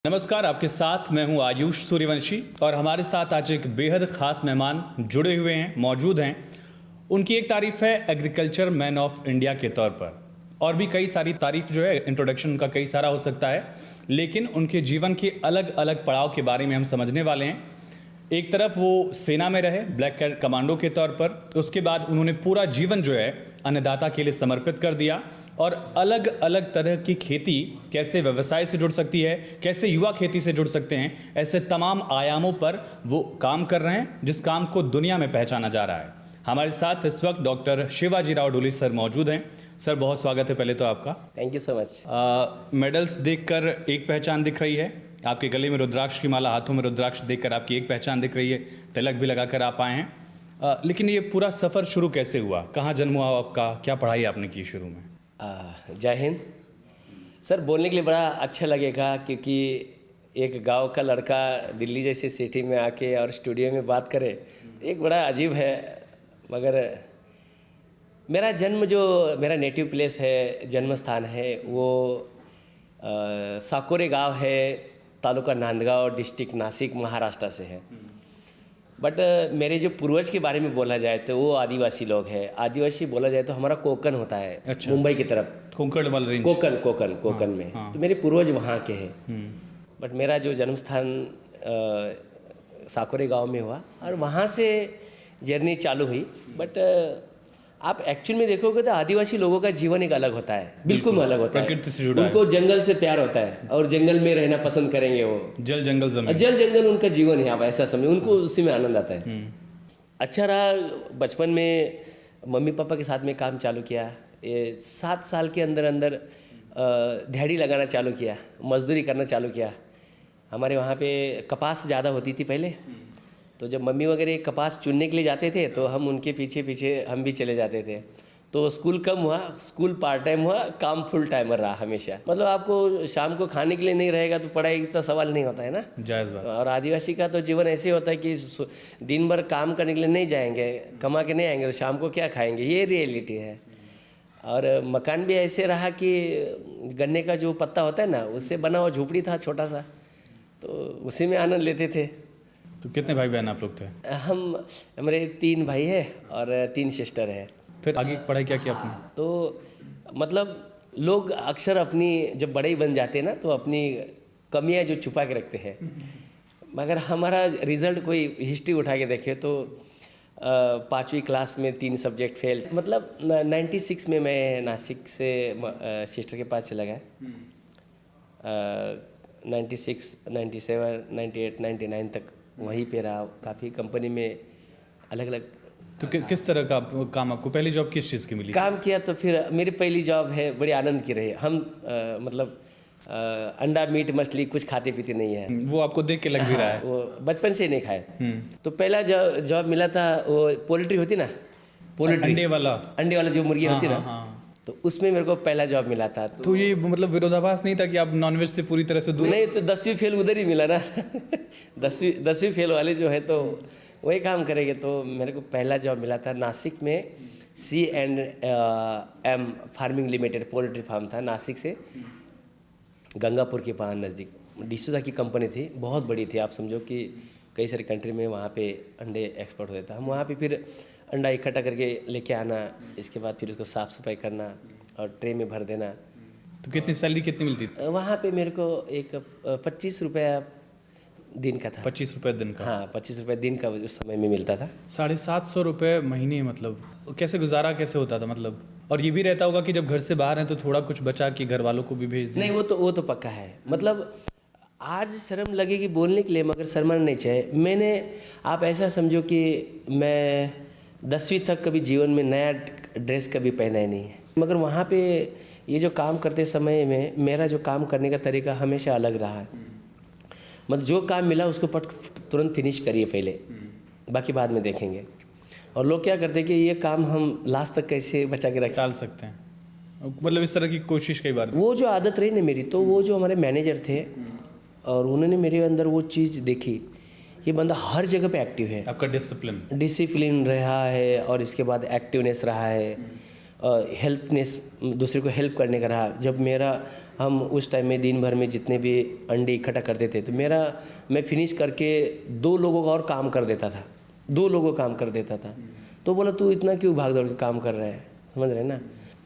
नमस्कार, आपके साथ मैं हूं आयुष सूर्यवंशी और हमारे साथ आज एक बेहद ख़ास मेहमान जुड़े हुए हैं, मौजूद हैं। उनकी एक तारीफ़ है एग्रीकल्चर मैन ऑफ इंडिया के तौर पर, और भी कई सारी तारीफ़ जो है, इंट्रोडक्शन उनका कई सारा हो सकता है, लेकिन उनके जीवन के अलग अलग पड़ाव के बारे में हम समझने वाले हैं। एक तरफ वो सेना में रहे ब्लैक कैट कमांडो के तौर पर, उसके बाद उन्होंने पूरा जीवन जो है अन्नदाता के लिए समर्पित कर दिया, और अलग अलग तरह की खेती कैसे व्यवसाय से जुड़ सकती है, कैसे युवा खेती से जुड़ सकते हैं, ऐसे तमाम आयामों पर वो काम कर रहे हैं, जिस काम को दुनिया में पहचाना जा रहा है। हमारे साथ इस वक्त डॉक्टर शिवाजी राव डोली सर मौजूद हैं। सर, बहुत स्वागत है पहले तो आपका। Thank you so much. Medals देखकर एक पहचान दिख रही है, आपके गले में रुद्राक्ष की माला, हाथों में रुद्राक्ष देखकर आपकी एक पहचान दिख रही है, तिलक भी लगाकर आप आए हैं। लेकिन ये पूरा सफ़र शुरू कैसे हुआ, कहाँ जन्म हुआ आपका, क्या पढ़ाई आपने की शुरू में? जय हिंद सर। बोलने के लिए बड़ा अच्छा लगेगा, क्योंकि एक गांव का लड़का दिल्ली जैसे सिटी में आके और स्टूडियो में बात करे, एक बड़ा अजीब है। मगर मेरा जन्म, जो मेरा नेटिव प्लेस है, जन्म स्थान है, वो साकोरे गांव है, तालुका नांदगांव, डिस्ट्रिक्ट नासिक, महाराष्ट्र से है। बट मेरे जो पूर्वज के बारे में बोला जाए तो वो आदिवासी लोग हैं। आदिवासी बोला जाए तो हमारा कोकन होता है। अच्छा। मुंबई की तरफ कोंकण वाला रेंज। कोकन में। हाँ। तो मेरे पूर्वज वहाँ के हैं। बट मेरा जो जन्म स्थान साकोरे गांव में हुआ, और वहाँ से जर्नी चालू हुई। बट आप एक्चुअल में देखोगे तो आदिवासी लोगों का जीवन एक अलग होता है, बिल्कुल अलग होता है। प्रकृति से जुड़ा है। उनको जंगल से प्यार होता है और जंगल में रहना पसंद करेंगे वो। जल जंगल जमीन। जल जंगल उनका जीवन है, आप ऐसा समझे। उनको उसी में आनंद आता है। अच्छा रहा, बचपन में मम्मी पापा के साथ में काम चालू किया। 7 साल के अंदर अंदर दिहाड़ी लगाना चालू किया, मजदूरी करना चालू किया। हमारे वहाँ पे कपास ज़्यादा होती थी पहले, तो जब मम्मी वगैरह कपास चुनने के लिए जाते थे तो हम उनके पीछे पीछे हम भी चले जाते थे। तो स्कूल कम हुआ, स्कूल पार्ट टाइम हुआ, काम फुल टाइमर रहा हमेशा। मतलब आपको शाम को खाने के लिए नहीं रहेगा तो पढ़ाई का सवाल नहीं होता है ना। जायज़ बात। और आदिवासी का तो जीवन ऐसे होता है कि दिन भर काम करने के लिए नहीं जाएंगे, कमा के नहीं आएंगे, तो शाम को क्या खाएंगे, ये रियलिटी है। और मकान भी ऐसे रहा कि गन्ने का जो पत्ता होता है ना, उससे बना हुआ झोपड़ी था छोटा सा, तो उसी में आनंद लेते थे। तो कितने भाई बहन आप लोग थे? हमारे 3 भाई है और 3 सिस्टर है। फिर आगे की पढ़ाई क्या की आपने? तो मतलब लोग अक्सर अपनी, जब बड़े ही बन जाते हैं ना, तो अपनी कमियां जो छुपा के रखते हैं। मगर हमारा रिज़ल्ट, कोई हिस्ट्री उठा के देखे तो 5वीं क्लास में 3 सब्जेक्ट फेल। मतलब 96 में मैं नासिक से सिस्टर के पास चला गया। 96, 97, 98, 99 तक वहीं पे रहा। काफ़ी कंपनी में अलग अलग। तो किस तरह का काम आपको, पहली जॉब किस चीज़ की मिली? काम किया तो फिर मेरी पहली जॉब है, बड़ी आनंद की रही। हम मतलब अंडा मीट मछली कुछ खाते पीते नहीं है। वो आपको देख के लग भी रहा है। वो बचपन से नहीं खाए। तो पहला जॉब मिला था, वो पोल्ट्री होती ना, पोल्ट्री अंडे वाला जो मुर्गी होती ना, तो उसमें मेरे को पहला जॉब मिला था। तो ये मतलब विरोधाभास नहीं था कि आप नॉनवेज से पूरी तरह से दूर? नहीं, तो 10वीं फेल उधर ही मिला ना। 10वीं फेल वाले जो है तो वही काम करेंगे। तो मेरे को पहला जॉब मिला था नासिक में, C&M farming limited, poultry farm था नासिक से, गंगापुर के पास नज़दीक। डिसूजा की कंपनी थी, बहुत बड़ी थी। आप समझो कि कई सारी कंट्री में वहाँ पे अंडे एक्सपोर्ट होते था। हम वहाँ पे फिर अंडा इकट्ठा करके लेके आना, इसके बाद फिर उसको साफ़ सफाई करना और ट्रे में भर देना। तो कितनी सैलरी कितनी मिलती थी वहाँ पे? मेरे को एक 25 रुपया दिन का था। 25 रुपये दिन का? हाँ, 25 रुपये दिन का उस समय में मिलता था। 750 रुपये महीने। मतलब कैसे गुजारा कैसे होता था? मतलब, और ये भी रहता होगा कि जब घर से बाहर हैं तो थोड़ा कुछ बचा कि घर वालों को भी भेज दें? नहीं, वो तो पक्का है। मतलब आज शर्म लगेगी बोलने के लिए, मगर शर्माना नहीं चाहिए। आप ऐसा समझो कि मैं 10वीं तक कभी जीवन में नया ड्रेस कभी पहना ही नहीं है। मगर वहाँ पे ये जो काम करते समय में मेरा जो काम करने का तरीका हमेशा अलग रहा है। मतलब जो काम मिला उसको तुरंत फिनिश करिए पहले, बाकी बाद में देखेंगे। और लोग क्या करते हैं कि ये काम हम लास्ट तक कैसे बचा के रख टाल सकते हैं, मतलब इस तरह की कोशिश कई बार। वो जो आदत रही ना मेरी, तो वो जो हमारे मैनेजर थे और उन्होंने मेरे अंदर वो चीज़ देखी, ये बंदा हर जगह पे एक्टिव है। आपका डिसिप्लिन रहा है और इसके बाद एक्टिवनेस रहा है। हेल्पनेस, दूसरे को हेल्प करने का रहा। जब हम उस टाइम में दिन भर में जितने भी अंडे इकट्ठा करते थे तो मैं फिनिश करके 2 लोगों का और काम कर देता था, 2 लोगों का काम कर देता था। तो बोला तू इतना क्यों भाग दौड़ के काम कर रहा है, समझ रहे ना।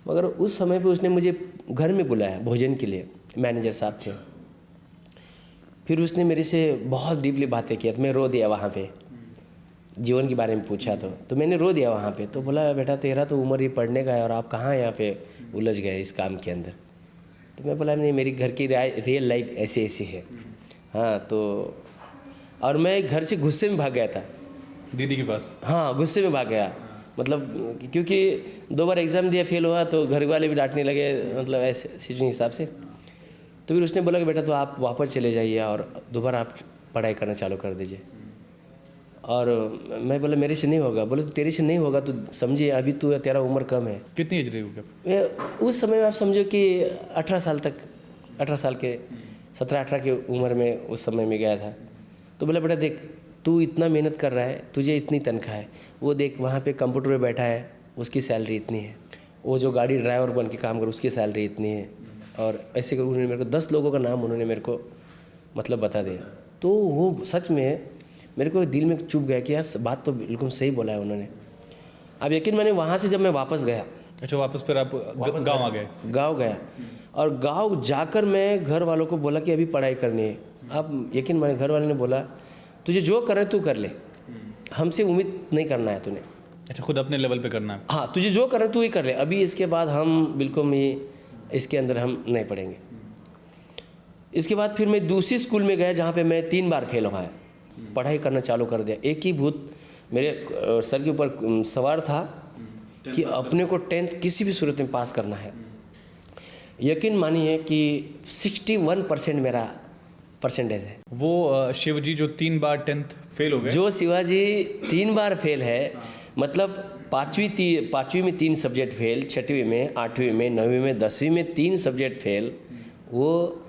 मगर उस समय पे उसने मुझे घर में बुलाया भोजन के लिए, मैनेजर साहब थे। फिर उसने मेरे से बहुत डीपली बातें किया तो मैं रो दिया वहाँ पे। जीवन के बारे में पूछा तो मैंने रो दिया वहाँ पे। तो बोला बेटा तेरा तो उम्र ये पढ़ने का है और आप कहाँ यहाँ पे उलझ गए इस काम के अंदर। तो मैं बोला नहीं, मेरी घर की रियल लाइफ ऐसी है। हाँ, तो और मैं घर से गुस्से में भाग गया था दीदी के पास। हाँ, गुस्से में भाग गया, मतलब क्योंकि 2 बार एग्ज़ाम दिया, फेल हुआ तो घर वाले भी डांटने लगे, मतलब ऐसे सिचुएशन हिसाब से। तो फिर उसने बोला कि बेटा तो आप वापस चले जाइए और दोबारा आप पढ़ाई करना चालू कर दीजिए। और मैं बोला मेरे से नहीं होगा। बोले तेरे से नहीं होगा तो समझिए अभी तेरा उम्र कम है। कितनी एज रही होगी उस समय आप समझो कि 18 साल तक, 18 साल के 17-18 की उम्र में उस समय में गया था। तो बोला बेटा देख तू इतना मेहनत कर रहा है, तुझे इतनी तनख्वाह है, वो देख वहाँ पे कंप्यूटर पे बैठा है उसकी सैलरी इतनी है, वो जो गाड़ी ड्राइवर बन के काम कर उसकी सैलरी इतनी है। और ऐसे कर उन्होंने मेरे को 10 लोगों का नाम उन्होंने मेरे को मतलब बता दिया। तो वो सच में मेरे को दिल में चुभ गया कि यार बात तो बिल्कुल सही बोला है उन्होंने। अब यकीन माने वहाँ से जब मैं वापस गया, अच्छा वापस फिर आप गाँव आ गए? गाँव गया और गाँव जाकर मैं घर वालों को बोला कि अभी पढ़ाई करनी है। अब यकीन माने घर वाले ने बोला तुझे जो कर रहे तू कर ले, हमसे उम्मीद नहीं करना है तूने। अच्छा, खुद अपने लेवल पे करना है? हाँ, तुझे जो कर रहे तू ही कर ले, अभी इसके बाद हम बिल्कुल इसके अंदर हम नहीं पढ़ेंगे। इसके बाद फिर मैं दूसरी स्कूल में गया जहाँ पे मैं 3 बार फेल हुआ है। पढ़ाई करना चालू कर दिया। एक ही भूत मेरे सर के ऊपर सवार था कि अपने को 10th किसी भी सूरत में पास करना है। यकीन मानिए कि 61% मेरा परसेंटेज है। वो शिवजी जो 3 बार 10th फेल हो गए, जो शिवाजी 3 बार फेल है, मतलब पाँचवीं में 3 सब्जेक्ट फेल, 6वीं में, 8वीं में, 9वीं में, 10वीं में 3 सब्जेक्ट फेल, वो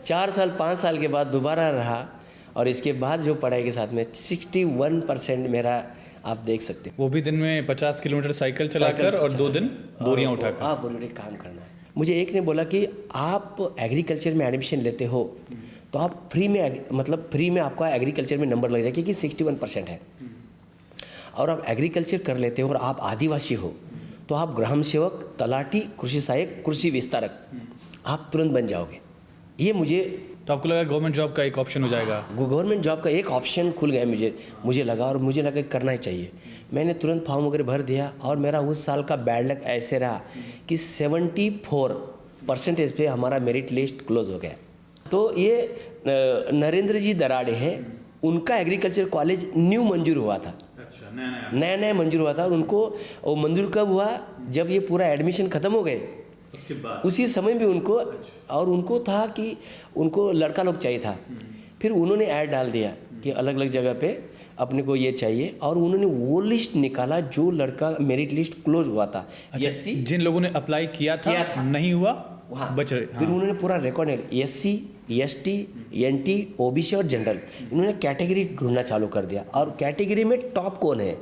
4 साल 5 साल के बाद दोबारा रहा। और इसके बाद जो पढ़ाई के साथ में 61% मेरा आप देख सकते हैं। वो भी दिन में 50 किलोमीटर साइकिल चलाकर और 2 दिन बोरियां उठाकर। आप बोलो काम करना है। मुझे एक ने बोला कि आप एग्रीकल्चर में एडमिशन लेते हो तो आप फ्री में आपका एग्रीकल्चर में नंबर लग जाए, क्योंकि 61% है। और आप एग्रीकल्चर कर लेते हो और आप आदिवासी हो तो आप ग्राम सेवक, तलाटी, कृषि सहायक, कृषि विस्तारक आप तुरंत बन जाओगे। ये तो आपको लगा गवर्नमेंट जॉब का एक ऑप्शन हो जाएगा? गवर्नमेंट जॉब का एक ऑप्शन खुल गया मुझे लगा, और मुझे लगा करना ही चाहिए। मैंने तुरंत फॉर्म वगैरह भर दिया और मेरा उस साल का बैड लक ऐसे रहा कि 74% पे हमारा मेरिट लिस्ट क्लोज हो गया। तो ये नरेंद्र जी दराड़े हैं, उनका एग्रीकल्चर कॉलेज न्यू मंजूर हुआ था। अच्छा, नया मंजूर हुआ था। और उनको वो मंजूर कब हुआ, जब ये पूरा एडमिशन ख़त्म हो गए उसके बाद, उसी समय भी उनको। और उनको था कि उनको लड़का लोग चाहिए था। फिर उन्होंने ऐड डाल दिया कि अलग अलग जगह पे अपने को ये चाहिए, और उन्होंने वो लिस्ट निकाला जो लड़का मेरिट लिस्ट क्लोज हुआ था। अच्छा, जिन लोगों ने अप्लाई किया था नहीं हुआ, बच रहे। फिर उन्होंने पूरा record SC, ST, NT, OBC और जनरल, इन्होंने कैटेगरी ढूंढना चालू कर दिया। और कैटेगरी में टॉप कौन है,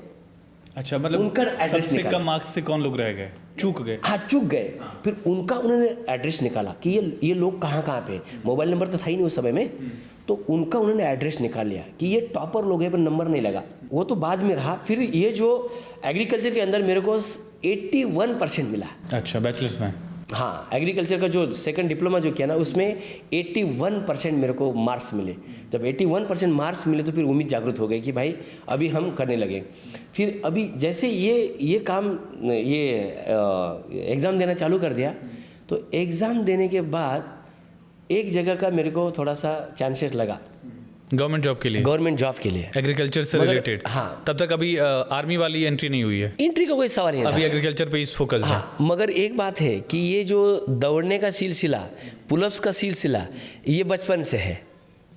अच्छा, मतलब उनका एड्रेस सबसे कम मार्क्स से कौन लोग रह गए, चूक गए? हाँ, चूक गए। फिर उनका उन्होंने एड्रेस निकाला कि ये लोग कहाँ पे, मोबाइल नंबर तो था ही नहीं उस समय में, तो उनका उन्होंने एड्रेस निकाल लिया कि ये टॉपर लोग हैं पर नंबर नहीं लगा। वो तो बाद में रहा। फिर ये जो एग्रीकल्चर के अंदर मेरे को 81% मिला। अच्छा, बैचलर्स में? हाँ, एग्रीकल्चर का जो सेकंड डिप्लोमा जो किया ना उसमें 81% मेरे को मार्क्स मिले। जब 81% मार्क्स मिले तो फिर उम्मीद जागृत हो गई कि भाई अभी हम करने लगे। फिर अभी जैसे ये काम एग्ज़ाम देना चालू कर दिया, तो एग्ज़ाम देने के बाद एक जगह का मेरे को थोड़ा सा चांसेस लगा गवर्नमेंट जॉब के लिए? गवर्नमेंट जॉब के लिए, एग्रीकल्चर से रिलेटेड? हाँ। तब तक अभी आर्मी वाली एंट्री नहीं हुई है? एंट्री का कोई सवाल नहीं था, अभी एग्रीकल्चर पे इस फोकस है। मगर एक बात है कि ये जो दौड़ने का सिलसिला, पुलअप्स का सिलसिला, ये बचपन से है।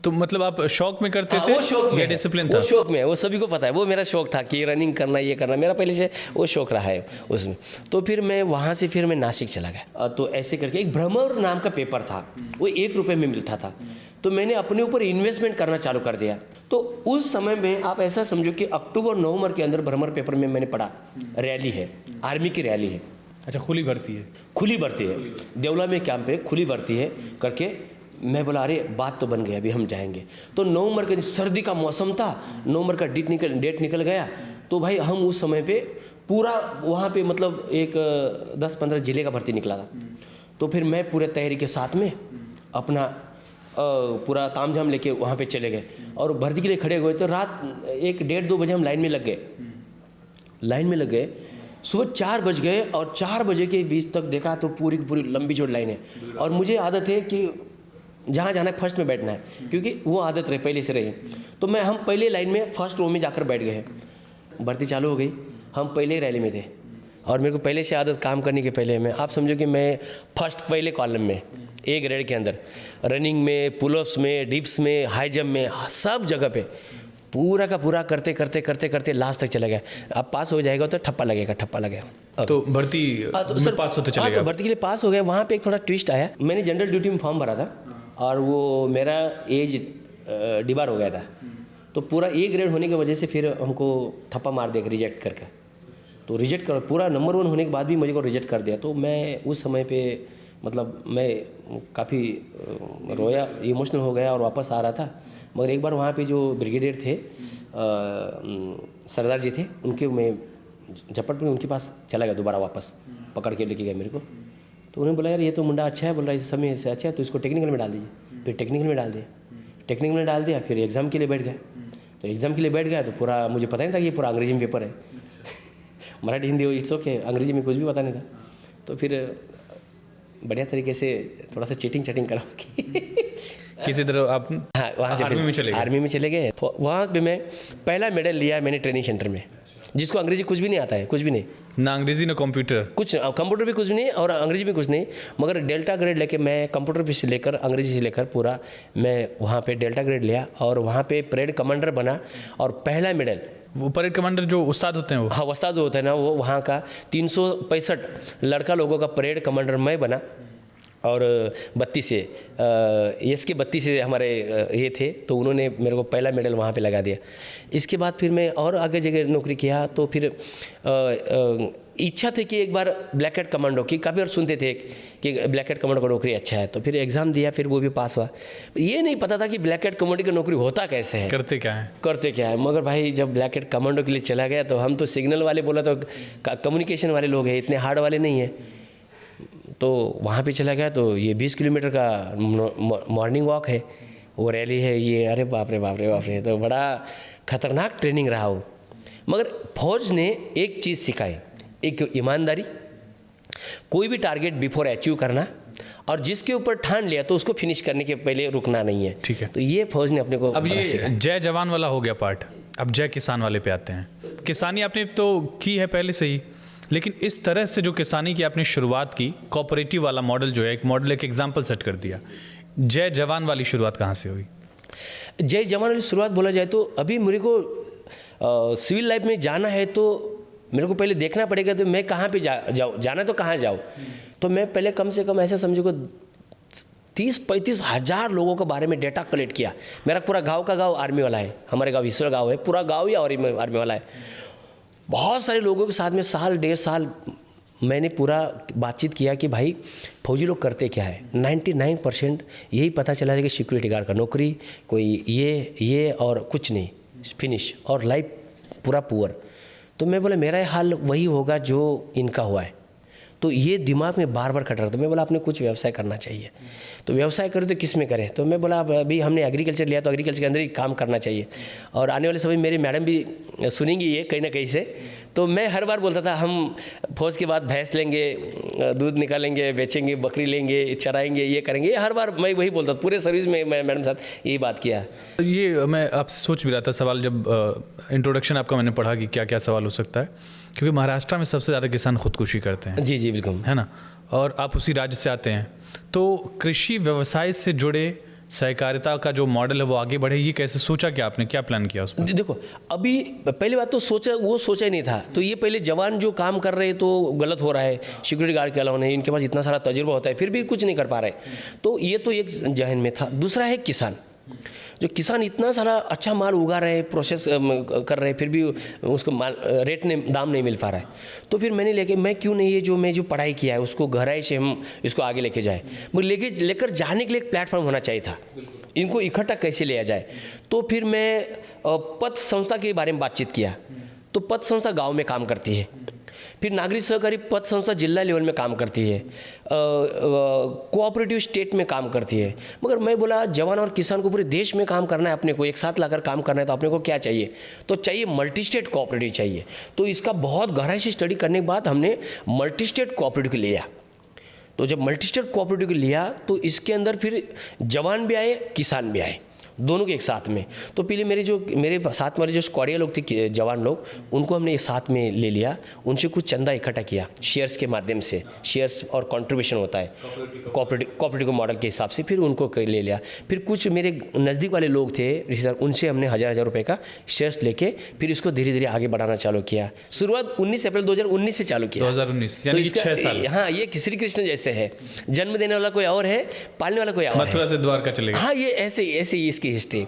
तो मतलब आप शौक में करते थे? वो शौक में, डिसिप्लिन था? वो शौक में, वो सभी को पता है। वो मेरा शौक था कि रनिंग करना, ये करना, मेरा पहले से वो शौक रहा है उसमें। तो फिर मैं वहाँ से फिर मैं नासिक चला गया। तो ऐसे करके एक भ्रमर नाम का पेपर था, वो 1 रुपये में मिलता था। तो मैंने अपने ऊपर इन्वेस्टमेंट करना चालू कर दिया। तो उस समय में आप ऐसा समझो कि अक्टूबर नवंबर के अंदर भ्रमर पेपर में मैंने पढ़ा, रैली है, आर्मी की रैली है, अच्छा, खुली भर्ती है। खुली भर्ती है, देवला में कैंप है, खुली भर्ती है करके। मैं बोला अरे बात तो बन गई, अभी हम जाएंगे। तो नवंबर का सर्दी का मौसम था, नवंबर का डेट निकल गया। तो भाई हम उस समय पे पूरा वहाँ पे मतलब एक 10-15 जिले का भर्ती निकला था। तो फिर मैं पूरे तैयारी के साथ में अपना पूरा तामझाम लेके वहाँ पे चले गए और भर्ती के लिए खड़े हुए। तो रात 1-1:30-2 बजे हम लाइन में लग गए। सुबह 4 बज गए और 4 बजे के बीच तक देखा तो पूरी की पूरी लंबी चौड़ी लाइन है। और मुझे आदत है कि जहाँ जाना है फर्स्ट में बैठना है, क्योंकि वो आदत रहे पहले से रही। तो हम पहले लाइन में फर्स्ट रो में जाकर बैठ गए। भर्ती चालू हो गई, हम पहले ही रैली में थे और मेरे को पहले से आदत काम करने के पहले में, आप समझो कि मैं फर्स्ट पहले कॉलम में ए ग्रेड के अंदर रनिंग में, पुलअप्स में, डिप्स में, हाई जंप में, सब जगह पे पूरा का पूरा करते लास्ट तक चला गया। अब पास हो जाएगा तो ठप्पा लगेगा। तो भर्ती सर पास होते चले तो गए। भर्ती के लिए पास हो गया। वहाँ पे एक थोड़ा ट्विस्ट आया, मैंने जनरल ड्यूटी में फॉर्म भरा था और वो मेरा एज डिबार हो गया था। तो पूरा ए ग्रेड होने की वजह से फिर हमको थप्पा मार दिया रिजेक्ट करके। तो रिजेक्ट कर पूरा नंबर 1 होने के बाद भी मुझे को रिजेक्ट कर दिया। तो मैं उस समय पे मतलब मैं काफ़ी रोया, इमोशनल हो गया और वापस आ रहा था। मगर एक बार वहाँ पे जो ब्रिगेडियर थे सरदार जी थे, उनके मैं झपट में उनके पास चला गया, दोबारा वापस पकड़ के लेके गए मेरे को। तो उन्होंने बोला यार ये तो मुंडा अच्छा है, बोल रहा है इस समय से अच्छा है, तो इसको टेक्निकल में डाल दीजिए। फिर टेक्निकल में डाल दिया। फिर एग्ज़ाम के लिए बैठ गया। तो एग्ज़ाम के लिए बैठ गया तो पूरा मुझे पता नहीं था कि ये पूरा अंग्रेजी में पेपर है। मराठी हिंदी इट्स ओके, अंग्रेजी में कुछ भी पता नहीं था। तो फिर बढ़िया तरीके से थोड़ा सा चीटिंग करा के किसी तरह आप हाँ वहाँ से आर्मी में चले गए। वहाँ पे मैं पहला मेडल लिया मैंने ट्रेनिंग सेंटर में, जिसको अंग्रेजी कुछ भी नहीं आता है, कुछ भी नहीं, ना अंग्रेजी ना कंप्यूटर, कुछ कंप्यूटर भी कुछ नहीं और अंग्रेजी भी कुछ नहीं। मगर डेल्टा ग्रेड लेके मैं कंप्यूटर भी से लेकर अंग्रेजी से लेकर पूरा मैं वहाँ पे डेल्टा ग्रेड लिया और वहाँ पे परेड कमांडर बना। और पहला मेडल वो परेड कमांडर जो उस्ताद होते हैं वो, हाँ उस्ताद जो होता है ना, वो वहाँ का 365 लड़का लोगों का परेड कमांडर मैं बना। और 32 से इसके 32 से हमारे ये थे, तो उन्होंने मेरे को पहला मेडल वहाँ पे लगा दिया। इसके बाद फिर मैं और आगे जगह नौकरी किया। तो फिर इच्छा थी कि एक बार ब्लैक हैट कमांडो की, काफ़ी और सुनते थे कि ब्लैक हैट कमांडो का नौकरी अच्छा है। तो फिर एग्ज़ाम दिया, फिर वो भी पास हुआ। ये नहीं पता था कि ब्लैक हैट कमांडो की नौकरी होता कैसे है, करते क्या है। मगर भाई जब ब्लैक हैट कमांडो के लिए चला गया तो हम तो सिग्नल वाले बोला तो कम्युनिकेशन वाले लोग हैं, इतने हार्ड वाले नहीं हैं। तो वहाँ पे चला गया तो ये 20 किलोमीटर का मॉर्निंग वॉक है, वो रैली है ये, अरे बाप रे। तो बड़ा खतरनाक ट्रेनिंग रहा हो। मगर फौज ने एक चीज़ सिखाई, एक ईमानदारी, कोई भी टारगेट बिफोर अचीव करना, और जिसके ऊपर ठान लिया तो उसको फिनिश करने के पहले रुकना नहीं है। ठीक है। तो ये फौज ने अपने को अब ये जय जवान वाला हो गया पार्ट, अब जय किसान वाले पे आते हैं। किसानी आपने तो की है पहले से ही, लेकिन इस तरह से जो किसानी की आपने शुरुआत की, कोऑपरेटिव वाला मॉडल जो है, एक मॉडल, एक एग्जाम्पल सेट कर दिया। जय जवान वाली शुरुआत कहाँ से हुई? जय जवान वाली शुरुआत बोला जाए तो अभी मेरे को सिविल लाइफ में जाना है तो मेरे को पहले देखना पड़ेगा तो मैं कहाँ पे जाऊँ, जाना तो कहाँ जाऊँ। तो मैं पहले कम से कम ऐसे समझो को 30-35 हज़ार लोगों के बारे में डेटा कलेक्ट किया। मेरा पूरा गांव का गांव आर्मी वाला है, हमारे गांव ईश्वर गांव है, पूरा गांव ही आर्मी वाला है। बहुत सारे लोगों के साथ में 1.5 साल मैंने पूरा बातचीत किया कि भाई फौजी लोग करते क्या है। 99% यही पता चला है कि सिक्योरिटी गार्ड का नौकरी, कोई ये और कुछ नहीं, फिनिश, और लाइफ पूरा पुअर। तो मैं बोला मेरा हाल वही होगा जो इनका हुआ है। तो ये दिमाग में बार बार खट रहा था। मैं बोला आपने कुछ व्यवसाय करना चाहिए। तो व्यवसाय करें तो किस में करें? तो मैं बोला अभी हमने एग्रीकल्चर लिया तो एग्रीकल्चर के अंदर ही काम करना चाहिए। और आने वाले समय मेरे मैडम भी सुनेंगी ये कहीं ना कहीं से। तो मैं हर बार बोलता था हम फौज के बाद भैंस लेंगे, दूध निकालेंगे, बेचेंगे, बकरी लेंगे, चराएंगे, ये करेंगे। ये हर बार मैं वही बोलता था, पूरे सर्विस में मैं मैडम साथ यही बात किया। ये मैं आपसे सोच भी रहा था सवाल, जब इंट्रोडक्शन आपका मैंने पढ़ा कि क्या क्या सवाल हो सकता है, क्योंकि महाराष्ट्र में सबसे ज़्यादा किसान खुदकुशी करते हैं। जी बिल्कुल, है ना। और आप उसी राज्य से आते हैं, तो कृषि व्यवसाय से जुड़े सहकारिता का जो मॉडल है वो आगे बढ़े, ये कैसे सोचा, क्या आपने क्या प्लान किया उसमें? देखो अभी पहली बात तो सोचा ही नहीं था। तो ये पहले जवान जो काम कर रहे हैं तो गलत हो रहा है, सिक्योरिटी गार्ड के अलावा नहीं, इनके पास इतना सारा तजुर्बा होता है फिर भी कुछ नहीं कर पा रहे। तो ये तो एक जहन में था। दूसरा है किसान। जो किसान इतना सारा अच्छा माल उगा रहे, प्रोसेस कर रहे, फिर भी उसको माल रेट ने दाम नहीं मिल पा रहा है। तो फिर मैंने लेके मैं क्यों नहीं, ये मैं जो पढ़ाई किया है उसको गहराई से हम इसको आगे लेके जाए, मगर लेकर जाने के लिए एक प्लेटफॉर्म होना चाहिए था। इनको इकट्ठा कैसे लिया जाए, तो फिर मैं पथ संस्था के बारे में बातचीत किया। तो पथ संस्था गाँव में काम करती है, फिर नागरिक सहकारी पथ संस्था जिला लेवल में काम करती है, कोऑपरेटिव स्टेट में काम करती है। मगर मैं बोला जवान और किसान को पूरे देश में काम करना है, अपने को एक साथ लाकर काम करना है, तो अपने को क्या चाहिए, तो चाहिए मल्टी स्टेट कोऑपरेटिव चाहिए। तो इसका बहुत गहराई से स्टडी करने के बाद हमने मल्टी स्टेट कोऑपरेटिव को लिया। तो जब मल्टी स्टेट कोऑपरेटिव को लिया तो इसके अंदर फिर जवान भी आए, किसान भी आए, दोनों के एक साथ में। तो पहले मेरे साथ वाले जो स्क्वाडिया लोग थे, जवान लोग, उनको हमने एक साथ में ले लिया, उनसे कुछ चंदा इकट्ठा किया शेयर्स के माध्यम से। शेयर्स और कंट्रीब्यूशन होता है कोऑपरेटिव मॉडल के हिसाब से, फिर उनको ले लिया। फिर कुछ मेरे नज़दीक वाले लोग थे रिश्तेदार, उनसे हमने 1000 रुपये का शेयर्स लेके फिर इसको धीरे धीरे आगे बढ़ाना चालू किया। शुरुआत 19 अप्रैल 2019 से चालू किया। 2019 तो यानी कि इसका 6 साल। हाँ, ये श्री कृष्ण जैसे है, जन्म देने वाला कोई और है, पालने वाला कोई और है। मथुरा से द्वारका चलेगा। हाँ, ये ऐसे ही इसकी हिस्ट्री।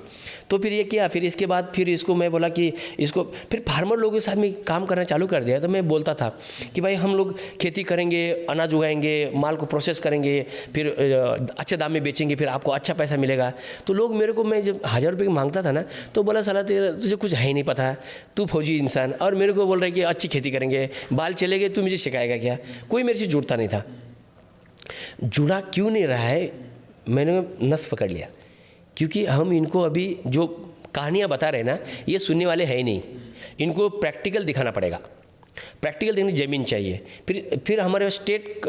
तो फिर ये किया, फिर इसके बाद फिर इसको मैं बोला कि इसको फिर फार्मर लोगों के साथ में काम करना चालू कर दिया। तो मैं बोलता था कि भाई हम लोग खेती करेंगे, अनाज उगाएंगे, माल को प्रोसेस करेंगे, फिर अच्छे दाम में बेचेंगे, फिर आपको अच्छा पैसा मिलेगा। तो लोग मेरे को, मैं जब 1000 रुपये मांगता था ना, तो बोला साला तुझे कुछ है ही नहीं पता, तू फौजी इंसान, और मेरे को बोल रहे कि अच्छी खेती करेंगे, बाल चलेंगे, तू मुझे सिखाएगा क्या। कोई मेरे से जुड़ता नहीं था। जुड़ा क्यों नहीं रहा है, मैंने नस पकड़ लिया, क्योंकि हम इनको अभी जो कहानियाँ बता रहे हैं ना, ये सुनने वाले हैं ही नहीं। इनको प्रैक्टिकल दिखाना पड़ेगा। प्रैक्टिकल देखने ज़मीन चाहिए। फिर हमारे स्टेट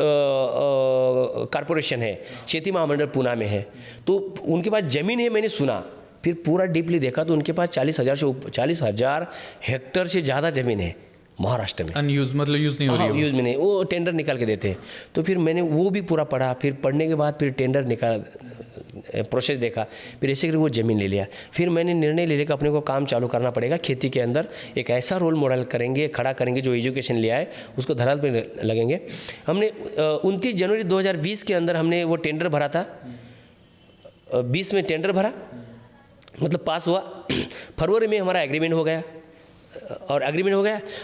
कॉरपोरेशन है, खेती महामंडल पूना में है, तो उनके पास ज़मीन है, मैंने सुना। फिर पूरा डीपली देखा तो उनके पास 40,000 हेक्टेयर से ज़्यादा ज़मीन है महाराष्ट्र में। अनयूज मतलब यूज़ नहीं हो रही है। यूज़ में नहीं, वो टेंडर निकाल के देते हैं। तो फिर मैंने वो भी पूरा पढ़ा, फिर पढ़ने के बाद फिर टेंडर निकाल, प्रोसेस देखा, फिर ऐसे करके वो ज़मीन ले लिया। फिर मैंने निर्णय ले लिया कि अपने को काम चालू करना पड़ेगा। खेती के अंदर एक ऐसा रोल मॉडल खड़ा करेंगे जो एजुकेशन लिया है उसको धरातल पर लगेंगे। हमने 29 जनवरी 2020 के अंदर हमने वो टेंडर भरा था। 20 में टेंडर भरा, मतलब पास हुआ। फरवरी में हमारा एग्रीमेंट हो गया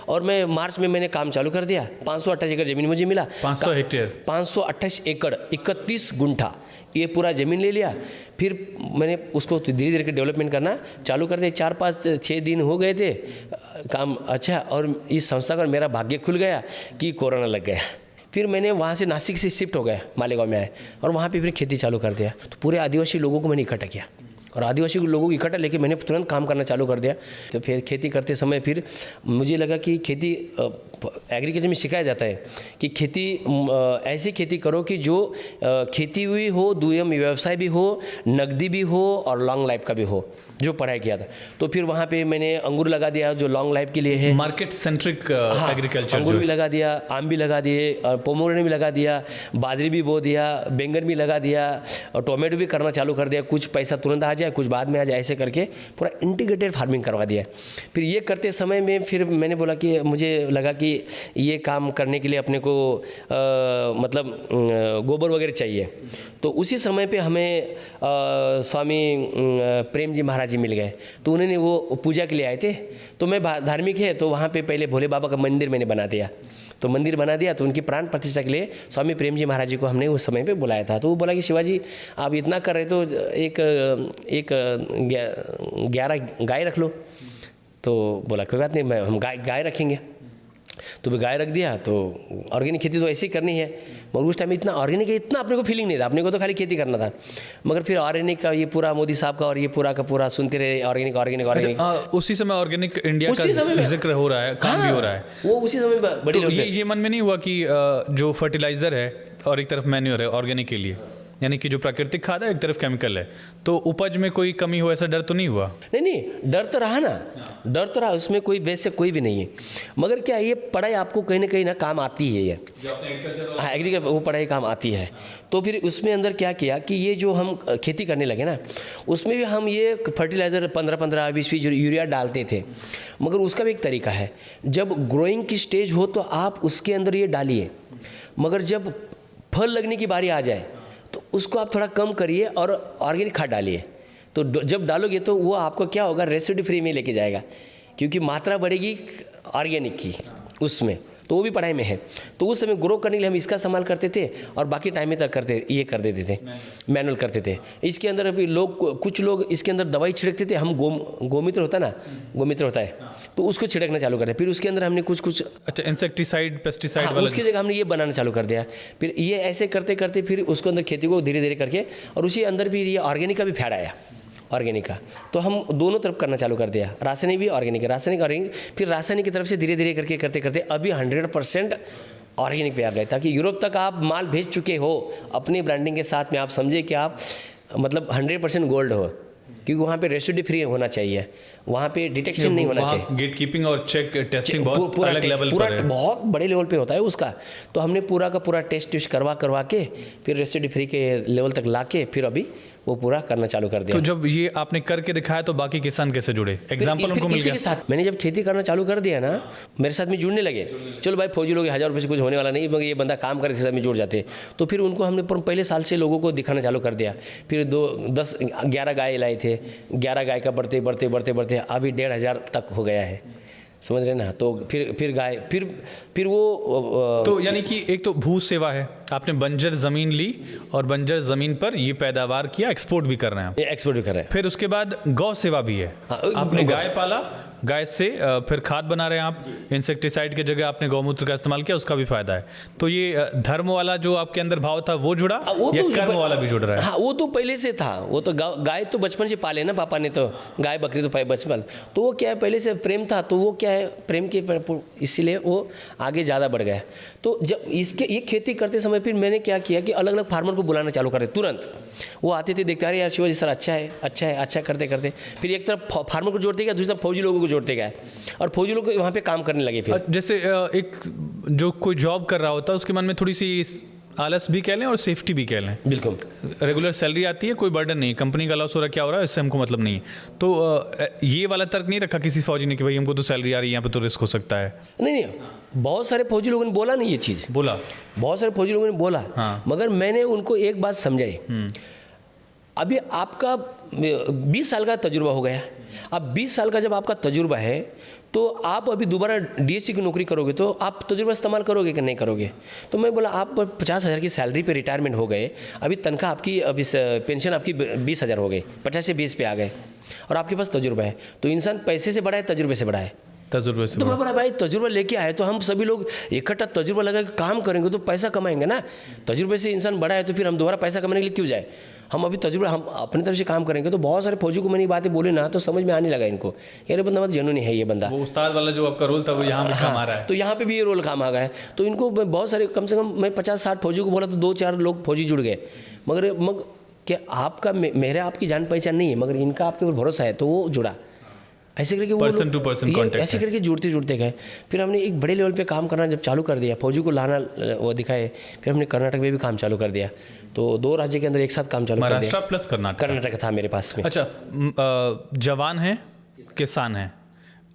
और मैं मार्च में मैंने काम चालू कर दिया। 528 एकड़ ज़मीन मुझे मिला। 500 हेक्टेयर 528 एकड़ 31 गुंठा, ये पूरा ज़मीन ले लिया। फिर मैंने उसको धीरे धीरे डेवलपमेंट करना चालू कर दिया। 4-5-6 दिन हो गए थे काम अच्छा, और इस संस्था का मेरा भाग्य खुल गया कि कोरोना लग गया। फिर मैंने वहाँ से नासिक से शिफ्ट हो गया, मालेगांव में आए, और वहाँ पे फिर खेती चालू कर दिया। तो पूरे आदिवासी लोगों को मैंने इकट्ठा किया, और आदिवासी लोगों को इकट्ठा लेके मैंने तुरंत काम करना चालू कर दिया। तो फिर खेती करते समय फिर मुझे लगा कि खेती एग्रीकल्चर में सिखाया जाता है कि खेती ऐसी खेती करो कि जो खेती हुई हो, दुयम व्यवसाय भी हो, नकदी भी हो और लॉन्ग लाइफ का भी हो, जो पढ़ाई किया था। तो फिर वहाँ पे मैंने अंगूर लगा दिया जो लॉन्ग लाइफ के लिए है, मार्केट सेंट्रिक एग्रीकल्चर। अंगूर भी लगा दिया, आम भी लगा दिए, और पोमोग्रेनेट भी लगा दिया, बाजरी भी बो दिया, बैंगन भी लगा दिया, और टोमेटो भी करना चालू कर दिया। कुछ पैसा तुरंत आ जाए, कुछ बाद में आ जाए, ऐसे करके पूरा इंटीग्रेटेड फार्मिंग करवा दिया। फिर ये करते समय में फिर मैंने बोला कि मुझे लगा कि ये काम करने के लिए अपने को मतलब गोबर वगैरह चाहिए। तो उसी समय पे हमें स्वामी प्रेम जी महाराज जी मिल गए। तो उन्होंने वो पूजा के लिए आए थे। तो मैं धार्मिक है, तो वहाँ पे पहले भोले बाबा का मंदिर मैंने बना दिया। तो मंदिर बना दिया, तो उनकी प्राण प्रतिष्ठा के लिए स्वामी प्रेम जी महाराज जी को हमने उस समय पे बुलाया था। तो वो बोला कि शिवाजी आप इतना कर रहे तो एक 11 गाय रख लो। तो बोला कोई बात नहीं, हम गाय रखेंगे। तो भी गाय रख दिया। तो ऑर्गेनिक खेती तो ऐसे ही करनी है, मगर उस टाइम इतना ऑर्गेनिक है इतना अपने को फीलिंग नहीं था, अपने को तो खाली खेती करना था। मगर फिर ऑर्गेनिक का ये पूरा मोदी साहब का और ये पूरा का पूरा सुनते रहे ऑर्गेनिक। उसी समय ऑर्गेनिक इंडिया का जिक्र हो रहा है, काम भी हो रहा है। वो उसी समय बड़ी तो ये मन में नहीं हुआ कि जो फर्टिलाइजर है और एक तरफ मैन्योर है ऑर्गेनिक के लिए, यानी कि जो प्राकृतिक खाद है एक तरफ केमिकल है, तो उपज में कोई कमी हो ऐसा डर तो नहीं हुआ? नहीं, डर तो रहा ना, डर तो रहा, उसमें कोई वैसे कोई भी नहीं है। मगर क्या ये पढ़ाई आपको कहीं ना काम आती है, ये एग्रीकल्चर वो पढ़ाई काम आती है। तो फिर उसमें अंदर क्या किया कि ये जो हम खेती करने लगे ना, उसमें भी हम ये फर्टिलाइज़र 15-15, 20-20 यूरिया डालते थे। मगर उसका भी एक तरीका है, जब ग्रोइंग की स्टेज हो तो आप उसके अंदर ये डालिए, मगर जब फल लगने की बारी आ जाए तो उसको आप थोड़ा कम करिए और ऑर्गेनिक खाद डालिए। तो जब डालोगे तो वो आपको क्या होगा, रेसिड्यू फ्री में लेके जाएगा, क्योंकि मात्रा बढ़ेगी ऑर्गेनिक की उसमें, तो वो भी पढ़ाई में है। तो उस समय ग्रो करने के लिए हम इसका इस्तेमाल करते थे और बाकी टाइम में तक करते ये कर देते थे, मैनुअल करते थे। इसके अंदर अभी कुछ लोग इसके अंदर दवाई छिड़कते थे। हम गोमूत्र होता है ना, गोमूत्र होता है, तो उसको छिड़कना चालू करते। फिर उसके अंदर हमने कुछ अच्छा, इंसेक्टिसाइड पेस्टिसाइड हाँ, वाला उसकी जगह हमने ये बनाना चालू कर दिया। फिर ये ऐसे करते करते फिर उसको अंदर खेती को धीरे धीरे करके, और उसी अंदर भी ये ऑर्गेनिक का भी फैड आया, ऑर्गेनिक का। तो हम दोनों तरफ करना चालू कर दिया, रासायनिक भी ऑर्गेनिक, रासायनिक। फिर रासायनिक की तरफ से धीरे धीरे करके करते करते अभी 100% ऑर्गेनिक पे आ गए, ताकि यूरोप तक आप माल भेज चुके हो अपनी ब्रांडिंग के साथ में। आप समझे कि आप मतलब 100% गोल्ड हो, क्योंकि वहाँ पे रेसिड्यू फ्री होना चाहिए, वहाँ पे डिटेक्शन नहीं होना चाहिए। गेट कीपिंग और चेक टेस्टिंग बहुत अलग लेवल पर है, बहुत बड़े लेवल पे होता है उसका। तो हमने पूरा का पूरा टेस्ट करवा के फिर रेसिड्यू फ्री के लेवल तक ला के फिर अभी वो पूरा करना चालू कर दिया। तो जब ये आपने करके दिखाया तो बाकी किसान कैसे जुड़े? एग्जाम्पल उनको मिल इसी गया? के साथ मैंने जब खेती करना चालू कर दिया ना, मेरे साथ में जुड़ने लगे। चलो भाई, फौजी लोग 1000 रुपये से कुछ होने वाला नहीं, मगर ये बंदा काम करे इसके साथ में जुड़ जाते। तो फिर उनको हमने पहले साल से लोगों को दिखाना चालू कर दिया। फिर 11 गाय लाए थे, 11 गाय का बढ़ते बढ़ते बढ़ते बढ़ते अभी 1500 तक हो गया है, समझ रहे ना। तो फिर गाय फिर वो तो यानी कि एक तो भू सेवा है, आपने बंजर जमीन ली और बंजर जमीन पर ये पैदावार किया, एक्सपोर्ट भी कर रहे हैं आप। एक्सपोर्ट भी कर रहे हैं। फिर उसके बाद गौ सेवा भी है, हाँ, आपने गाय पाला, गाय से फिर खाद बना रहे हैं आप, इंसेक्टिसाइड की जगह आपने गौमूत्र का इस्तेमाल किया, उसका भी फायदा है। तो ये धर्म वाला जो आपके अंदर भाव था वो जुड़ा, या कर्म वाला भी जुड़ रहा है? हाँ, वो तो पहले से था। वो तो गाय तो बचपन से पाले ना पापा ने, तो गाय बकरी तो बचपन, तो वो क्या है पहले से प्रेम था, तो वो क्या है प्रेम के इसीलिए वो आगे ज़्यादा बढ़ गया। तो जब ये खेती करते समय फिर मैंने क्या किया कि अलग अलग फार्मर को बुलाना चालू करे तुरंत। वो आते थे, देखते अरे यार शिवाजी सर अच्छा है अच्छा है, अच्छा करते करते फिर एक तरफ फार्मर को जोड़ते गया, दूसरी तरफ फौजी लोगों को जोड़ते गए, और फौजी लोग वहाँ पे काम करने लगे। फिर जैसे एक जो कोई जॉब कर रहा होता है उसके मन में थोड़ी सी आलस भी कह लें और सेफ्टी भी कह लें। बिल्कुल, रेगुलर सैलरी आती है, कोई बर्डन नहीं, कंपनी का लॉस हो रहा है, क्या हो रहा है इससे हमको मतलब नहीं है। तो ये वाला तर्क नहीं रखा किसी फौजी ने कि भाई हमको तो सैलरी आ रही है, यहाँ पे तो रिस्क हो सकता है? नहीं, बहुत सारे फौजी लोगों ने बोला नहीं ये चीज़, बोला बहुत सारे फौजी लोगों ने बोला। हाँ। मगर मैंने उनको एक बात समझाई, अभी आपका 20 साल का तजुर्बा हो गया। अब 20 साल का जब आपका तजुर्बा है तो आप अभी दोबारा डीएससी की नौकरी करोगे तो आप तजुर्बा इस्तेमाल करोगे कि नहीं करोगे? तो मैं बोला आप 50,000 की सैलरी पे रिटायरमेंट हो गए, अभी तनख्वाह आपकी, अभी पेंशन आपकी 20,000 हो गई, 50 से 20 पे आ गए, और आपके पास तजुर्बा है। तो इंसान पैसे से बड़ा है, तजुर्बे से बड़ा है। तजुर्बे से तो मैं बोला भाई तजुर्बा लेके आए तो हम सभी लोग इकट्ठा तजुर्बा लगा के काम करेंगे तो पैसा कमाएंगे ना। तजुर्बे से इंसान बड़ा है तो फिर हम दोबारा पैसा कमाने के लिए क्यों जाए? हम अभी तजुर्बा हम अपनी तरफ से काम करेंगे। तो बहुत सारे फौजी को मैंने बातें बोली ना, तो समझ में आने लगा इनको, यार बंदा मतलब जनूनी है ये बंदा। वो उस्ताद वाला जो आपका रोल था वो यहाँ भी काम आ रहा है। तो यहाँ पे भी ये रोल काम आ गया है। तो इनको बहुत सारे, कम से कम मैं 50-60 फौजी को बोला तो 2-4 लोग फौजी जुड़ गए। मगर क्या आपका मेरे आपकी जान पहचान नहीं है, मगर इनका आपके ऊपर भरोसा है, तो वो जुड़ा। ऐसे करके पर्सन टू पर्सन कॉन्टैक्ट, ऐसे करके जुड़ते गए। फिर हमने एक बड़े लेवल पे काम करना जब चालू कर दिया, फौजी को लाना वो दिखाए, फिर हमने कर्नाटक में भी काम चालू कर दिया। तो 2 राज्य के अंदर एक साथ काम चालू कर दिया। महाराष्ट्र प्लस कर्नाटक था मेरे पास में। अच्छा, जवान है, किसान है,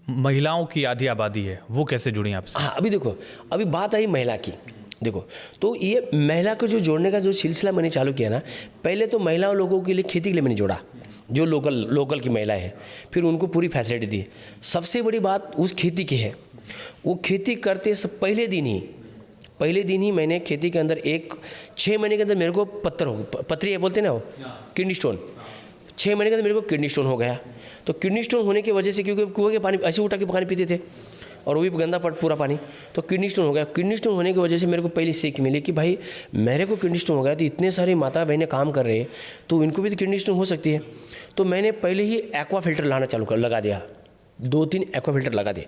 महिलाओं की आधी आबादी है, वो कैसे जुड़ी आपसे? हाँ, अभी देखो, अभी बात आई महिला की। देखो, तो ये महिला को जो जोड़ने का जो सिलसिला मैंने चालू किया ना, पहले तो महिलाओं लोगों के लिए खेती के लिए मैंने जोड़ा, जो लोकल की महिला है, फिर उनको पूरी फैसिलिटी दी। सबसे बड़ी बात उस खेती की है, वो खेती करते पहले दिन ही मैंने खेती के अंदर 6 महीने के अंदर मेरे को पथरी है बोलते ना, वो किडनी स्टोन, 6 महीने के अंदर मेरे को किडनी स्टोन हो गया। तो किडनी स्टोन होने की वजह से, क्योंकि कुएं के पानी ऐसे उठा के पानी पीते थे और वो भी गंदा पूरा पानी, तो किडनी स्टोन हो गया। किडनी स्टोन होने की वजह से मेरे को पहली सीख मिली कि भाई मेरे को किडनी स्टोन हो गया, तो इतने सारे माता बहनें काम कर रहे हैं तो इनको भी तो किडनी स्टोन हो सकती है। तो मैंने पहले ही एक्वा फिल्टर लगा दिया, 2-3 एक्वा फिल्टर लगा दिए।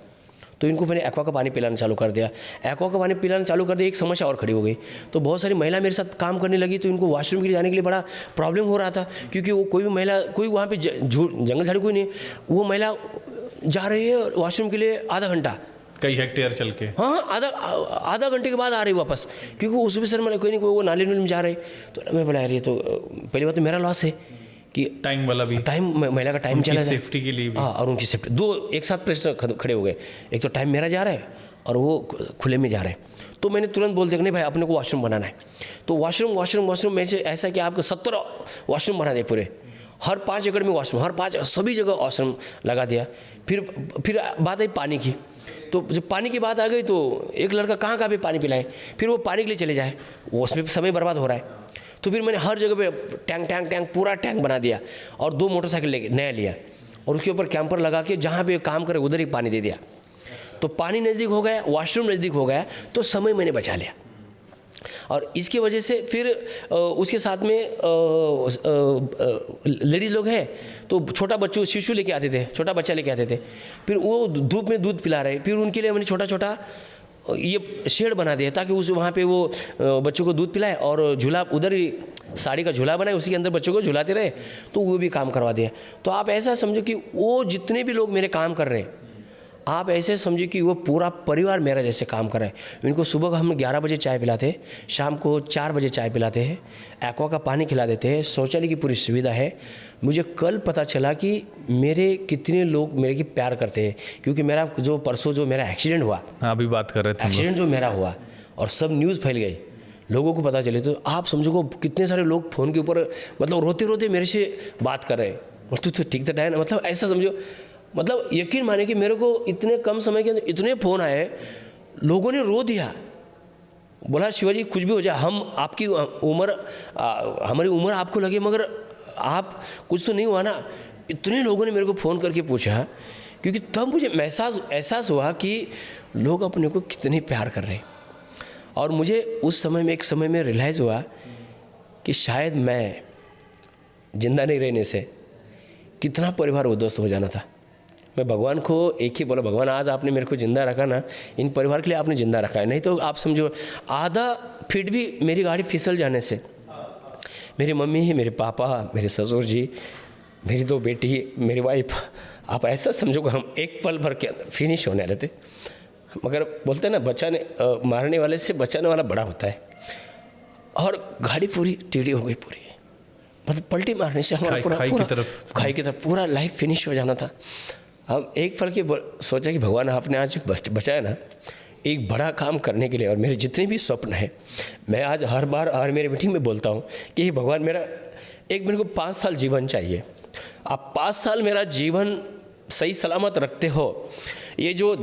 तो इनको मैंने एक्वा का पानी पिलाना चालू कर दिया। एक्वा का पानी पिलाना चालू कर दिया, एक समस्या और खड़ी हो गई। तो बहुत सारी महिला मेरे साथ काम करने लगी, तो इनको वॉशरूम के लिए जाने के लिए बड़ा प्रॉब्लम हो रहा था, क्योंकि वो कोई भी महिला, कोई वहाँ पे जंगल झाड़ी कोई नहीं, वो महिला जा रही है वॉशरूम के लिए आधा घंटा, कई हेक्टेयर चल के, हाँ, आधा घंटे के बाद आ रही वापस, क्योंकि उसमें सर मैंने कोई नहीं, वो नाले में जा रहे। तो मैं बोला यार ये तो पहली बात तो मेरा लॉस है कि टाइम वाला भी, महिला का टाइम चला जाए, सेफ्टी के लिए भी। हाँ, और उनकी सेफ्टी, 2 एक साथ प्रश्न खड़े हो गए। एक तो टाइम मेरा जा रहा है और वो खुले में जा रहे हैं। तो मैंने तुरंत बोल दिया नहीं भाई अपने को वॉशरूम बनाना है। तो वॉशरूम में से ऐसा कि आपको 70 वॉशरूम बना दे पूरे, हर 5 एकड़ में वॉशरूम, हर 5 सभी जगह वॉशरूम लगा दिया। फिर बात आई पानी की, तो जब पानी की बात आ गई तो एक लड़का कहाँ भी पानी पिलाए, फिर वो पानी के लिए चले जाए, वो उसमें समय बर्बाद हो रहा है। तो फिर मैंने हर जगह पे टैंक पूरा टैंक बना दिया और 2 मोटरसाइकिल लेके नया लिया और उसके ऊपर कैंपर लगा के जहाँ पे काम करे उधर ही पानी दे दिया। तो पानी नज़दीक हो गया, वॉशरूम नज़दीक हो गया, तो समय मैंने बचा लिया। और इसकी वजह से फिर उसके साथ में लेडीज़ लोग हैं, तो छोटा बच्चों शिशु लेके आते थे, छोटा बच्चा लेके आते थे, फिर वो धूप में दूध पिला रहे, फिर उनके लिए मैंने छोटा ये शेड बना दिया ताकि उस वहाँ पे वो बच्चों को दूध पिलाए और झूला उधर ही साड़ी का झूला बनाए, उसी के अंदर बच्चों को झुलाते रहे, तो वो भी काम करवा दिया। तो आप ऐसा समझो कि वो जितने भी लोग मेरे काम कर रहे हैं, आप ऐसे समझिए कि वो पूरा परिवार मेरा जैसे काम कर रहा है। इनको सुबह को हम 11 बजे चाय पिलाते, शाम को 4 बजे चाय पिलाते हैं, एक्वा का पानी खिला देते हैं, शौचालय की पूरी सुविधा है। मुझे कल पता चला कि मेरे कितने लोग मेरे की प्यार करते हैं, क्योंकि मेरा जो परसों जो मेरा एक्सीडेंट हुआ, अभी बात कर रहे थे, एक्सीडेंट जो मेरा हुआ और सब न्यूज़ फैल गई, लोगों को पता चले, तो आप समझो को कितने सारे लोग फ़ोन के ऊपर मतलब रोते रोते मेरे से बात कर रहे हैं, मतलब तो ठीक था ना, मतलब ऐसा समझो, मतलब यकीन माने कि मेरे को इतने कम समय के अंदर इतने फ़ोन आए, लोगों ने रो दिया, बोला शिवाजी कुछ भी हो जाए, हम आपकी उम्र हमारी उम्र आपको लगे मगर आप कुछ तो नहीं हुआ ना। इतने लोगों ने मेरे को फ़ोन करके पूछा, क्योंकि तब मुझे एहसास हुआ कि लोग अपने को कितने प्यार कर रहे हैं। और मुझे उस समय में एक समय में रियलाइज़ हुआ कि शायद मैं जिंदा नहीं रहने से कितना परिवार उद्ध्वस्त हो जाना था। मैं भगवान को एक ही बोला, भगवान आज आपने मेरे को ज़िंदा रखा ना, इन परिवार के लिए आपने ज़िंदा रखा है, नहीं तो आप समझो आधा फीट भी मेरी गाड़ी फिसल जाने से, मेरी मम्मी, मेरे पापा, मेरे ससुर जी, मेरी 2 बेटी, मेरी वाइफ, आप ऐसा समझो कि हम एक पल भर के अंदर फिनिश होने वाले थे। मगर बोलते हैं ना, मारने वाले से बचाने वाला बड़ा होता है। और गाड़ी पूरी टेढ़ी हो गई, पूरी मतलब पलटी मारने से हमारा खाई की तरफ पूरा लाइफ फिनिश हो जाना था। हम एक पल के सोचा कि भगवान आपने आज बचाया ना एक बड़ा काम करने के लिए, और मेरे जितने भी स्वप्न हैं, मैं आज हर मेरे मीटिंग में बोलता हूँ कि भगवान मेरे को 5 साल जीवन चाहिए। आप 5 साल मेरा जीवन सही सलामत रखते हो। ये जो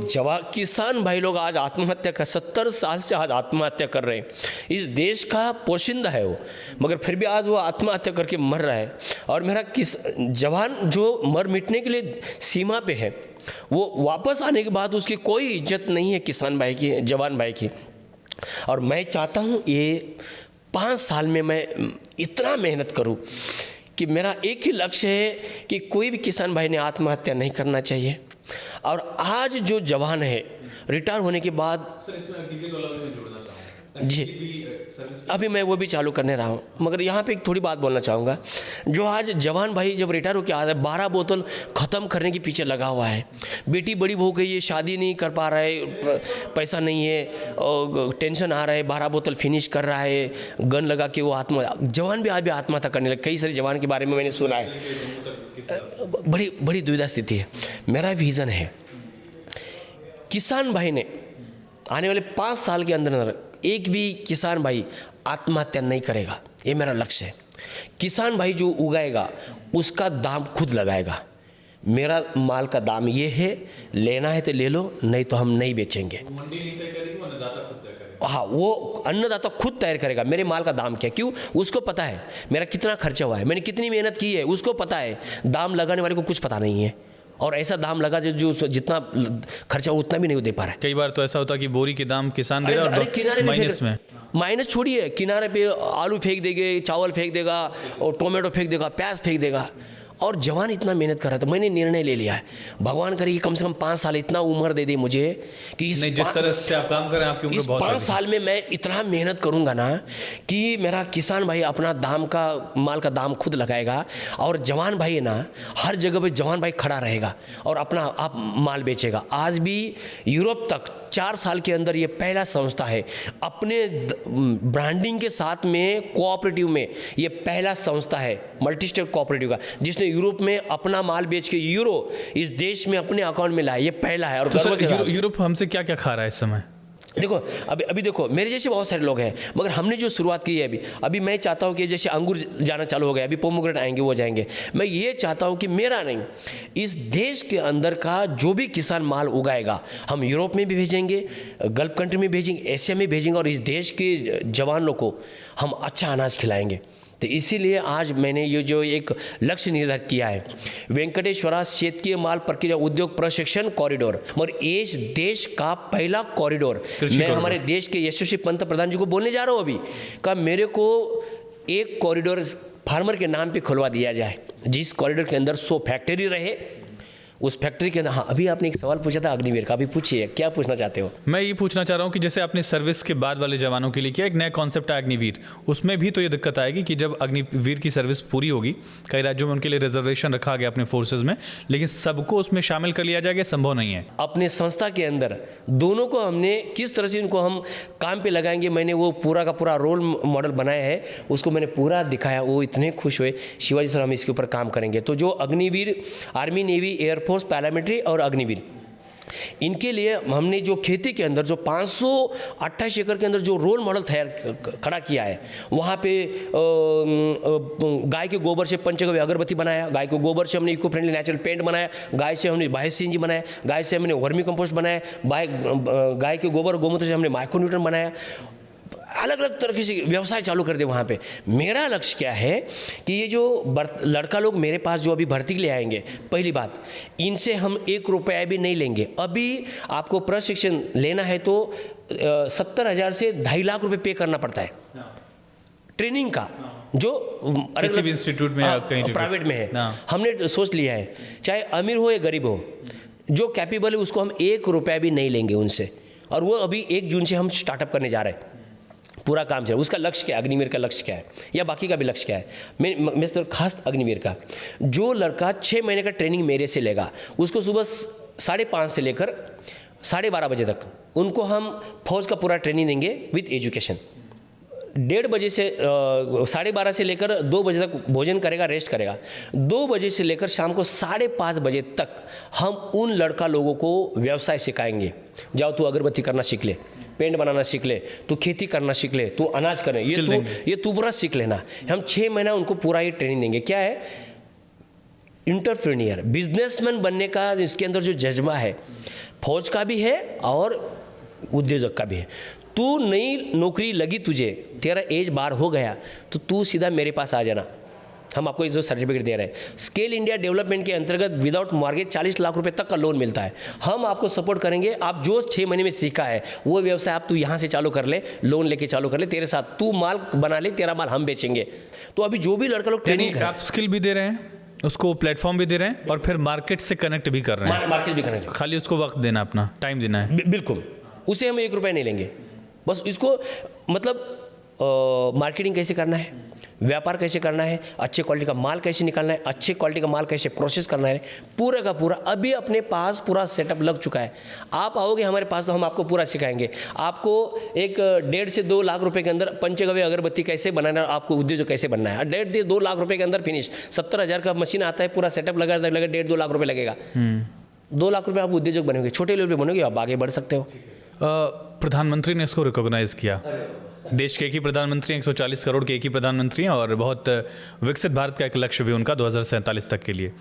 किसान भाई लोग आज आत्महत्या कर 70 साल से आज आत्महत्या कर रहे हैं, इस देश का पोशिंदा है वो, मगर फिर भी आज वो आत्महत्या करके मर रहा है। और मेरा जवान जो मर मिटने के लिए सीमा पे है, वो वापस आने के बाद उसकी कोई इज्जत नहीं है किसान भाई की, जवान भाई की। और मैं चाहता हूँ ये 5 साल में मैं इतना मेहनत करूँ कि मेरा एक ही लक्ष्य है कि कोई भी किसान भाई ने आत्महत्या नहीं करना चाहिए। और आज जो जवान है रिटायर होने के बाद, जी अभी मैं वो भी चालू करने रहा हूँ, मगर यहाँ पे एक थोड़ी बात बोलना चाहूँगा। जो आज जवान भाई जब रिटायर होकर आ रहा है, 12 बोतल ख़त्म करने के पीछे लगा हुआ है, बेटी बड़ी हो गई है, शादी नहीं कर पा रहा है, पैसा नहीं है और टेंशन आ रहा है, 12 बोतल फिनिश कर रहा है, गन लगा के वो जवान भी आज भी आत्महत्या करने लगे। कई सारे जवान के बारे में मैंने सुना है। बड़ी दुविधा स्थिति है। मेरा विज़न है किसान भाई ने आने वाले 5 साल के अंदर एक भी किसान भाई आत्महत्या नहीं करेगा, ये मेरा लक्ष्य है। किसान भाई जो उगाएगा उसका दाम खुद लगाएगा। मेरा माल का दाम ये है, लेना है तो ले लो, नहीं तो हम नहीं बेचेंगे। हाँ, वो अन्नदाता खुद तैयार करेगा मेरे माल का दाम क्या, क्यों, उसको पता है मेरा कितना खर्चा हुआ है, मैंने कितनी मेहनत की है, उसको पता है। दाम लगाने वाले को कुछ पता नहीं है, और ऐसा दाम लगा जो जितना खर्चा उतना भी नहीं दे पा रहा है। कई बार तो ऐसा होता है कि बोरी के दाम किसान दे रहा है और किनारे माइनस में, माइनस छोड़िए, किनारे पे आलू फेंक देंगे, चावल फेंक देगा और टोमेटो फेंक देगा, प्याज फेंक देगा। और जवान इतना मेहनत कर रहा था, मैंने निर्णय ले लिया है, भगवान करे कि कम से कम 5 साल इतना उम्र दे दे मुझे कि नहीं, जिस तरह से आप काम कर रहे हैं आपकी उम्र बहुत 5 साल में मैं इतना मेहनत करूंगा ना कि मेरा किसान भाई अपना माल का दाम खुद लगाएगा, और जवान भाई है ना हर जगह पे जवान भाई खड़ा रहेगा और अपना आप माल बेचेगा। आज भी यूरोप तक 4 साल के अंदर ये पहला संस्था है अपने ब्रांडिंग के साथ में, कोऑपरेटिव में ये पहला संस्था है मल्टी स्टेट कोऑपरेटिव का, जिसने यूरोप में अपना माल बेच के यूरो इस देश में अपने अकाउंट में लाया। ये पहला है। और तो सर यूरोप हमसे क्या क्या खा रहा है इस समय? देखो अभी देखो मेरे जैसे बहुत सारे लोग हैं, मगर हमने जो शुरुआत की है अभी मैं चाहता हूँ कि जैसे अंगूर जाना चालू हो गया, अभी पोमोग्रेनेट आएंगे वो जाएंगे। मैं ये चाहता हूँ कि मेरा नहीं, इस देश के अंदर का जो भी किसान माल उगाएगा हम यूरोप में भी भेजेंगे, गल्फ कंट्री में भेजेंगे, एशिया में भेजेंगे, और इस देश के जवानों को हम अच्छा अनाज खिलाएंगे। तो इसीलिए आज मैंने ये जो एक लक्ष्य निर्धारित किया है, वेंकटेश्वरा शेतकीय माल प्रक्रिया उद्योग प्रशिक्षण कॉरिडोर, और ये देश का पहला कॉरिडोर मैं हमारे देश के यशस्वी पंत प्रधान जी को बोलने जा रहा हूँ अभी का मेरे को एक कॉरिडोर फार्मर के नाम पे खुलवा दिया जाए, जिस कॉरिडोर के अंदर 100 फैक्ट्री रहे। उस फैक्ट्री के अंदर, हाँ अभी आपने एक सवाल पूछा था अग्निवीर का, अभी पूछिए क्या पूछना चाहते हो। मैं ये पूछना चाह रहा हूँ कि जैसे आपने सर्विस के बाद वाले जवानों के लिए किया, एक नया कॉन्सेप्ट है अग्निवीर, उसमें भी तो ये दिक्कत आएगी कि जब अग्निवीर की सर्विस पूरी होगी, कई राज्यों में उनके लिए रिजर्वेशन रखा गया अपने फोर्सेज में, लेकिन सबको उसमें शामिल कर लिया जाएगा, संभव नहीं है। अपने संस्था के अंदर दोनों को हमने किस तरह से उनको हम काम पे लगाएंगे, मैंने वो पूरा का पूरा रोल मॉडल बनाया है, उसको मैंने पूरा दिखाया, वो इतने खुश हुए, शिवाजी सर हम इसके ऊपर काम करेंगे। तो जो Agniveer army, navy, air force, paramilitary और अग्निवीर, इनके लिए हमने जो खेती के अंदर जो 528 एकड़ के अंदर जो रोल मॉडल खड़ा किया है, वहाँ पे गाय के गोबर से पंचगव्य अगरबत्ती बनाया, गाय के गोबर से हमने इको फ्रेंडली नेचुरल पेंट बनाया, गाय से हमने बायो सीएनजी बनाया, गाय से हमने वर्मी कंपोस्ट बनाया, गाय के गोबर गोमूत्र से हमने माइक्रोन्यूट्रन बनाया, अलग अलग तरह से व्यवसाय चालू कर दे वहाँ पे। मेरा लक्ष्य क्या है कि ये जो लड़का लोग मेरे पास जो अभी भर्ती के लिए आएंगे, पहली बात इनसे हम 1 रुपया भी नहीं लेंगे। अभी आपको प्रशिक्षण लेना है तो 70,000 से 2.5 लाख रुपए पे करना पड़ता है ट्रेनिंग का, जो किसी भी इंस्टीट्यूट में या कहीं प्राइवेट में है। हमने सोच लिया है चाहे अमीर हो या गरीब हो, जो कैपेबल है उसको हम 1 रुपया भी नहीं लेंगे उनसे, और वो अभी 1 जून से हम स्टार्टअप करने जा रहे हैं। पूरा काम चल, उसका लक्ष्य क्या है, अग्निवीर का लक्ष्य क्या है या बाकी का भी लक्ष्य क्या है, मैं तो खास अग्निवीर का, जो लड़का 6 महीने का ट्रेनिंग मेरे से लेगा, उसको सुबह 5:30 से लेकर 12:30 बजे तक उनको हम फौज का पूरा ट्रेनिंग देंगे विद एजुकेशन। 1:30 बजे से 12:30 से लेकर 2 बजे तक भोजन करेगा, रेस्ट करेगा। 2 बजे से लेकर शाम को 5:30 बजे तक हम उन लड़का लोगों को व्यवसाय सिखाएंगे। जाओ तू अगरबत्ती करना सीख ले, पेंट बनाना सीख ले, तू खेती करना सीख ले, तू अनाज करना, ये तू पूरा सीख लेना। हम 6 महीना उनको पूरा ये ट्रेनिंग देंगे। क्या है, इंटरप्रेन्योर, बिजनेसमैन बनने का इसके अंदर जो जज्बा है, फौज का भी है और उद्योजक का भी है। तू नई नौकरी लगी तुझे, तेरा एज बार हो गया, तो तू सीधा मेरे पास आ जाना, हम आपको जो सर्टिफिकेट दे रहे हैं। स्केल इंडिया डेवलपमेंट के अंतर्गत विदाउट मॉर्गेज 40 लाख रुपए तक का लोन मिलता है। हम आपको सपोर्ट करेंगे। आप जो 6 महीने में सीखा है वो व्यवसाय आप तू यहाँ से चालू कर ले, लोन लेके चालू कर ले, तेरे साथ तू माल बना ले, तेरा माल हम बेचेंगे। तो अभी जो भी लड़का लोग ट्रेनिंग, आप स्किल भी दे रहे हैं, उसको प्लेटफॉर्म भी दे रहे हैं और फिर मार्केट से कनेक्ट भी कर रहे हैं। मार्केट भी कनेक्ट, खाली उसको वक्त देना, अपना टाइम देना है। बिल्कुल, उसे हम 1 रुपया नहीं लेंगे। बस इसको मतलब मार्केटिंग कैसे करना है, व्यापार कैसे करना है, अच्छे क्वालिटी का माल कैसे निकालना है, अच्छे क्वालिटी का माल कैसे प्रोसेस करना है, पूरा का पूरा अभी अपने पास पूरा सेटअप लग चुका है। आप आओगे हमारे पास तो हम आपको पूरा सिखाएंगे। आपको एक 1.5 से 2 लाख रुपए के अंदर पंचगव्य अगरबत्ती कैसे बनाना है, आपको उद्योग कैसे बनना है, 1.5 से 2 लाख रुपए के अंदर फिनिश। 70,000 का मशीन आता है, पूरा सेटअप लगा 1.5-2 लाख रुपए लगेगा। 2 लाख रुपए आप उद्योजक बनेंगे, छोटे लेवल पे बनेंगे, आप आगे बढ़ सकते हो। प्रधानमंत्री ने इसको रिकॉग्नाइज किया। देश के एक ही प्रधानमंत्री, 140 करोड़ के एक ही प्रधानमंत्री हैं, और बहुत विकसित भारत का एक लक्ष्य भी उनका 2047 तक के लिए।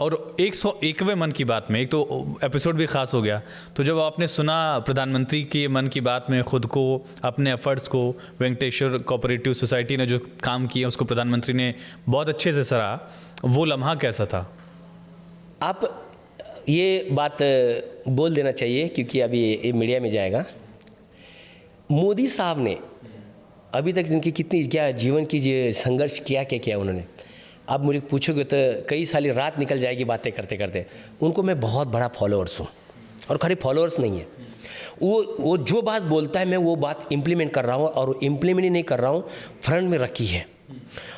और 101वें मन की बात में एक तो एपिसोड भी खास हो गया। तो जब आपने सुना प्रधानमंत्री की मन की बात में खुद को, अपने एफर्ट्स को, वेंकटेश्वर कोऑपरेटिव सोसाइटी ने जो काम किया उसको प्रधानमंत्री ने बहुत अच्छे से सराहा, वो लम्हा कैसा था? आप ये बात बोल देना चाहिए क्योंकि अभी ये मीडिया में जाएगा। मोदी साहब ने अभी तक इनकी कितनी क्या जीवन की संघर्ष किया उन्होंने, आप मुझे पूछोगे तो कई सारी रात निकल जाएगी बातें करते करते। उनको मैं बहुत बड़ा फॉलोअर्स हूँ, और खाली फॉलोअर्स नहीं है, वो जो बात बोलता है मैं वो बात इम्प्लीमेंट कर रहा हूँ, और इम्प्लीमेंट ही नहीं कर रहा हूँ, फ्रंट में रखी है।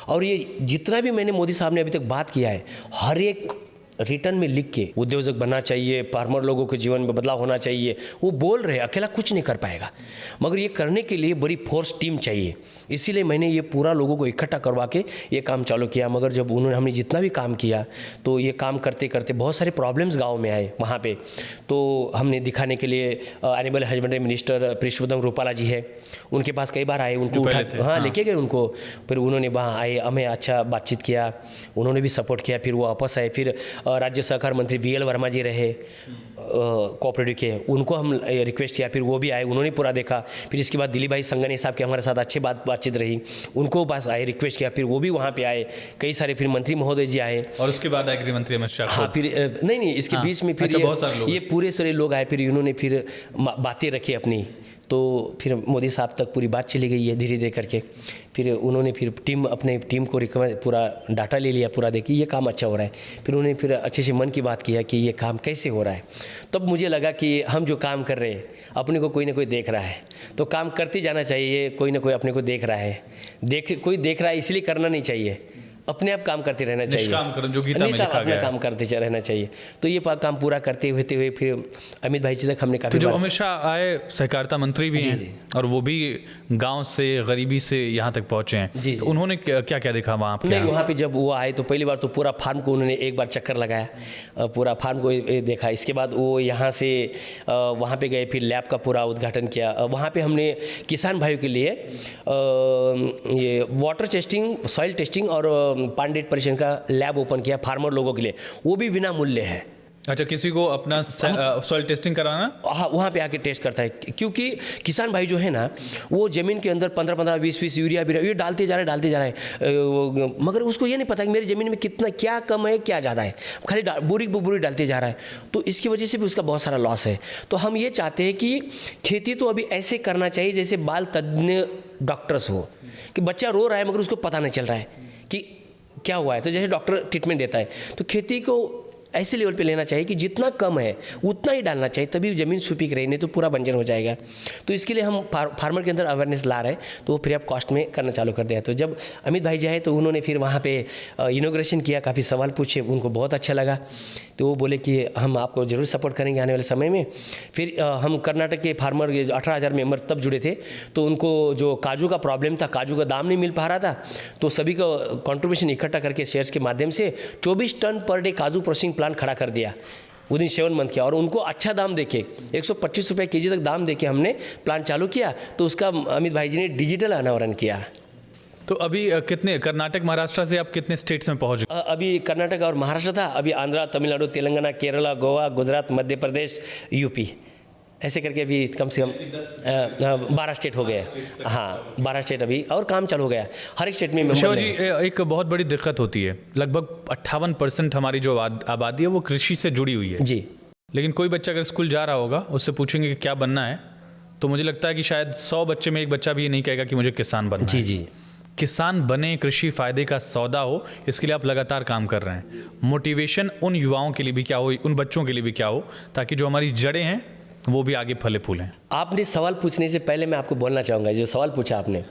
और ये जितना भी मैंने मोदी साहब ने अभी तक बात किया है, हर एक रिटर्न में लिख के उद्योजक बनना चाहिए, फार्मर लोगों के जीवन में बदलाव होना चाहिए, वो बोल रहे हैं, अकेला कुछ नहीं कर पाएगा, मगर ये करने के लिए बड़ी फोर्स टीम चाहिए। इसीलिए मैंने ये पूरा लोगों को इकट्ठा करवा के ये काम चालू किया। मगर जब हमने जितना भी काम किया तो ये काम करते करते बहुत सारे प्रॉब्लम्स गाँव में आए वहाँ पे, तो हमने दिखाने के लिए एनिमल हस्बेंड्री मिनिस्टर पुरुषोत्तम रूपाला जी है, उनके पास कई बार आए, उनको उठा लेके गए उनको, फिर उन्होंने वहाँ आए, हमें अच्छा बातचीत किया, उन्होंने भी सपोर्ट किया, फिर वो वापस आए। फिर राज्य सहकार मंत्री VL वर्मा जी रहे कोऑपरेटिव के, उनको हम रिक्वेस्ट किया, फिर वो भी आए, उन्होंने पूरा देखा। फिर इसके बाद दिलीप भाई संगनी साहब के हमारे साथ अच्छी बातचीत रही, उनको पास आए, रिक्वेस्ट किया, फिर वो भी वहाँ पे आए, कई सारे फिर मंत्री महोदय जी आए, और उसके बाद गृह मंत्री अमित शाह। हाँ, फिर नहीं इसके बीच में फिर ये पूरे सारे लोग आए, फिर उन्होंने फिर बातें रखी अपनी, तो फिर मोदी साहब तक पूरी बात चली गई है धीरे धीरे करके। फिर उन्होंने फिर अपने टीम को पूरा डाटा ले लिया, पूरा देखिए ये काम अच्छा हो रहा है। फिर उन्होंने फिर अच्छे से मन की बात किया कि ये काम कैसे हो रहा है। तब मुझे लगा कि हम जो काम कर रहे हैं अपने को कोई ना कोई देख रहा है, तो काम करते जाना चाहिए। कोई ना कोई अपने को देख रहा है, कोई देख रहा है इसलिए करना नहीं चाहिए, अपने आप काम करते रहना चाहिए, काम करो जो गीता में लिखा गया अपना काम करते रहना चाहिए। तो ये काम पूरा करते हुए फिर अमित भाई जी तक हमने काफी, तो जो अमित शाह आए सहकारिता मंत्री भी हैं, और वो भी गांव से गरीबी से यहाँ तक पहुँचे हैं, तो उन्होंने क्या क्या देखा वहाँ पे? नहीं, वहाँ पे जब वो आए तो पहली बार तो पूरा फार्म को उन्होंने एक बार चक्कर लगाया, पूरा फार्म को देखा। इसके बाद वो यहाँ से वहाँ पे गए, फिर लैब का पूरा उद्घाटन किया। वहाँ पे हमने किसान भाइयों के लिए ये वाटर टेस्टिंग, सॉइल टेस्टिंग और पांडेट परीक्षण का लैब ओपन किया फार्मर लोगों के लिए, वो भी बिना मूल्य है। अच्छा, किसी को अपना सॉइल टेस्टिंग कराना? हाँ, वहाँ पे आके टेस्ट करता है, क्योंकि किसान भाई जो है ना वो ज़मीन के अंदर 15-15, 20-20 यूरिया भी ये डालते जा रहा है, मगर उसको ये नहीं पता कि मेरी ज़मीन में कितना क्या कम है क्या ज़्यादा है, खाली बोरी डालते जा रहा है, तो इसकी वजह से भी उसका बहुत सारा लॉस है। तो हम ये चाहते हैं कि खेती तो अभी ऐसे करना चाहिए जैसे बाल तज्ञ डॉक्टर्स हो, कि बच्चा रो रहा है मगर उसको पता नहीं चल रहा है कि क्या हुआ है, तो जैसे डॉक्टर ट्रीटमेंट देता है, तो खेती को ऐसे लेवल पे लेना चाहिए कि जितना कम है उतना ही डालना चाहिए, तभी ज़मीन सुपीक रही, नहीं तो पूरा बंजर हो जाएगा। तो इसके लिए हम फार्मर के अंदर अवेयरनेस ला रहे हैं, तो वो फ्री ऑफ कॉस्ट में करना चालू कर दिया। तो जब अमित भाई जी आए तो उन्होंने फिर वहाँ पे इनॉग्रेशन किया, काफ़ी सवाल पूछे, उनको बहुत अच्छा लगा, तो वो बोले कि हम आपको ज़रूर सपोर्ट करेंगे आने वाले समय में। फिर हम कर्नाटक के फार्मर 18,000 मेंबर तब जुड़े थे, तो उनको जो काजू का प्रॉब्लम था, काजू का दाम नहीं मिल पा रहा था, तो सभी का कंट्रीब्यूशन इकट्ठा करके शेयर्स के माध्यम से 24 टन पर डे काजू प्रोसेसिंग प्लांट खड़ा कर दिया विदिन 7 मंथ किया, और उनको अच्छा दाम देके 125 रुपये kg तक दाम देके हमने प्लांट चालू किया। तो उसका अमित भाई जी ने डिजिटल अनावरण किया। तो अभी कितने, कर्नाटक महाराष्ट्र से आप कितने स्टेट्स में पहुंच गए? अभी कर्नाटक और महाराष्ट्र था, अभी आंध्रा, तमिलनाडु, तेलंगाना, केरला, गोवा, गुजरात, मध्य प्रदेश, यूपी, ऐसे करके अभी कम से कम 12 स्टेट हो गए। हाँ, 12 स्टेट अभी, और काम चालू हो गया हर एक स्टेट में। शिवा जी, एक बहुत बड़ी दिक्कत होती है, लगभग 58% हमारी जो आबादी है वो कृषि से जुड़ी हुई है जी। लेकिन कोई बच्चा अगर स्कूल जा रहा होगा, उससे पूछेंगे कि क्या बनना है, तो मुझे लगता है कि शायद 100 बच्चे में एक बच्चा भी ये नहीं कहेगा कि मुझे किसान बनना है। जी। किसान बने, कृषि फायदे का सौदा हो, इसके लिए आप लगातार काम कर रहे हैं। मोटिवेशन उन युवाओं के लिए भी क्या हो, उन बच्चों के लिए भी क्या हो, ताकि जो हमारी जड़ें हैं वो भी आगे फले फूलें। आपने सवाल पूछने से पहले मैं आपको बोलना चाहूँगा, जो सवाल पूछा आपने,